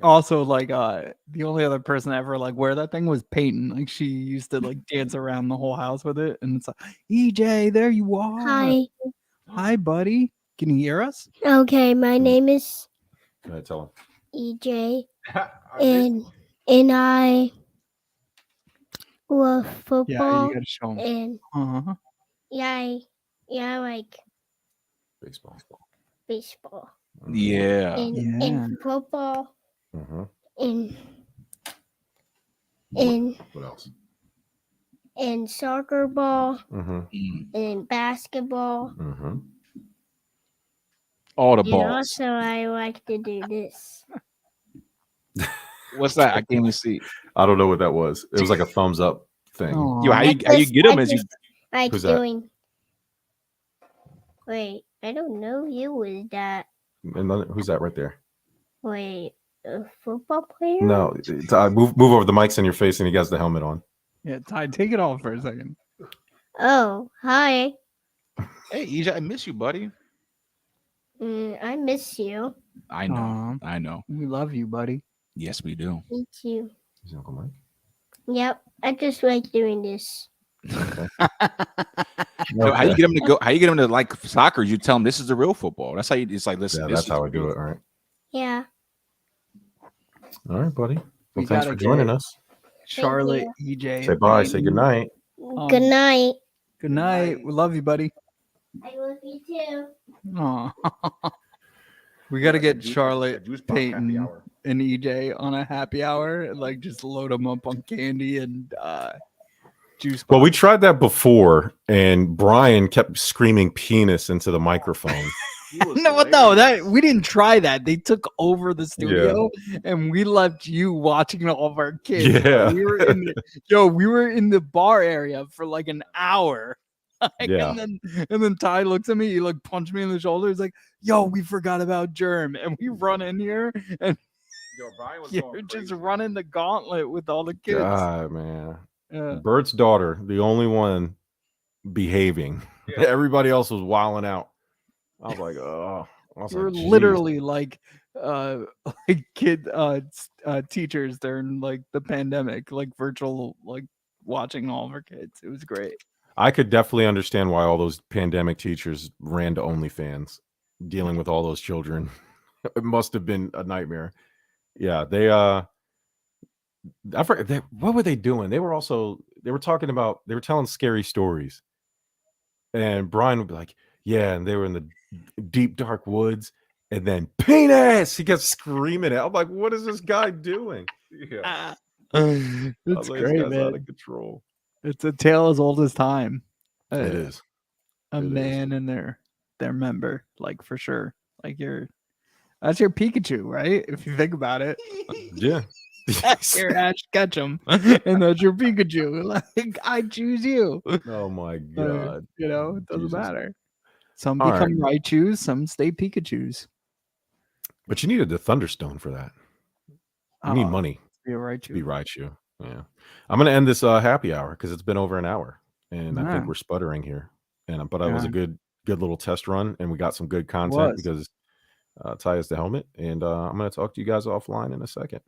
Also the only other person to ever wear that thing was Peyton. Like she used to dance around the whole house with it, and it's like, EJ, there you are. Hi, buddy. Can you hear us? Okay, my name is Go ahead, tell him. EJ. And I love football. Yeah, you gotta show him. And I like baseball. Yeah. And football. And what else? And soccer ball. And basketball. All the and balls. Also, I like to do this. What's that? I can't even see. I don't know what that was. It was like a thumbs up thing. Yo, how you get them? Who's doing? Wait, I don't know who was that. And then, who's that right there? Wait, a football player? No, move over the mics in your face, and he has the helmet on. Yeah, Ty, take it off for a second. Oh, hi. Hey, EJ, I miss you, buddy. I miss you. I know. I know. We love you, buddy. Yes, we do. Me too. Is Uncle Mike? Yep, I just like doing this. Okay. So how you get him to go? How you get him to like soccer? You tell him this is the real football. That's how you. It's like listen. Yeah, that's how I do it. All right. Yeah. All right, buddy. Well, thanks for joining us. Charlotte, EJ. Say bye. Say good night. Good night. Good night. We love you, buddy. I love you too. Aw. We got to get Charlotte, Peyton, and EJ on a happy hour. Just load them up on candy and juice. Well, we tried that before, and Brian kept screaming penis into the microphone. No, that we didn't try that. They took over the studio and we left you watching all of our kids. Yeah. We were in the bar area for like an hour. And then Ty looks at me, he like punched me in the shoulder. He's like, "Yo, we forgot about Jerm," and we run in here and Brian was you're just running the gauntlet with all the kids. God, man. Bert's daughter, the only one behaving. Yeah. Everybody else was wilding out. I was like, oh. We're literally like kid teachers during like the pandemic, like virtual, like watching all of our kids. It was great. I could definitely understand why all those pandemic teachers ran to OnlyFans, dealing with all those children. It must have been a nightmare. Yeah, I forget what were they doing? They were telling scary stories. And Brian would be like, yeah, and they were in the deep dark woods, and then penis. He kept screaming it. I'm like, what is this guy doing? Yeah. It's great, man. Out of control. It's a tale as old as time. It is. Man and their member, like for sure. Like that's your Pikachu, right? If you think about it. Yeah. That's your Ash Ketchum, and that's your Pikachu. Like, I choose you. Oh my God. It doesn't matter. Some become Raichus, some stay Pikachus. But you needed the Thunderstone for that. You need money. Be a Raichu. Be Raichu. Yeah. I'm gonna end this happy hour because it's been over an hour, and I think we're sputtering here. But it was a good little test run, and we got some good content because Ty has the helmet, and I'm gonna talk to you guys offline in a second.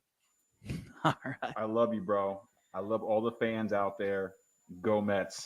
All right. I love you, bro. I love all the fans out there. Go Mets.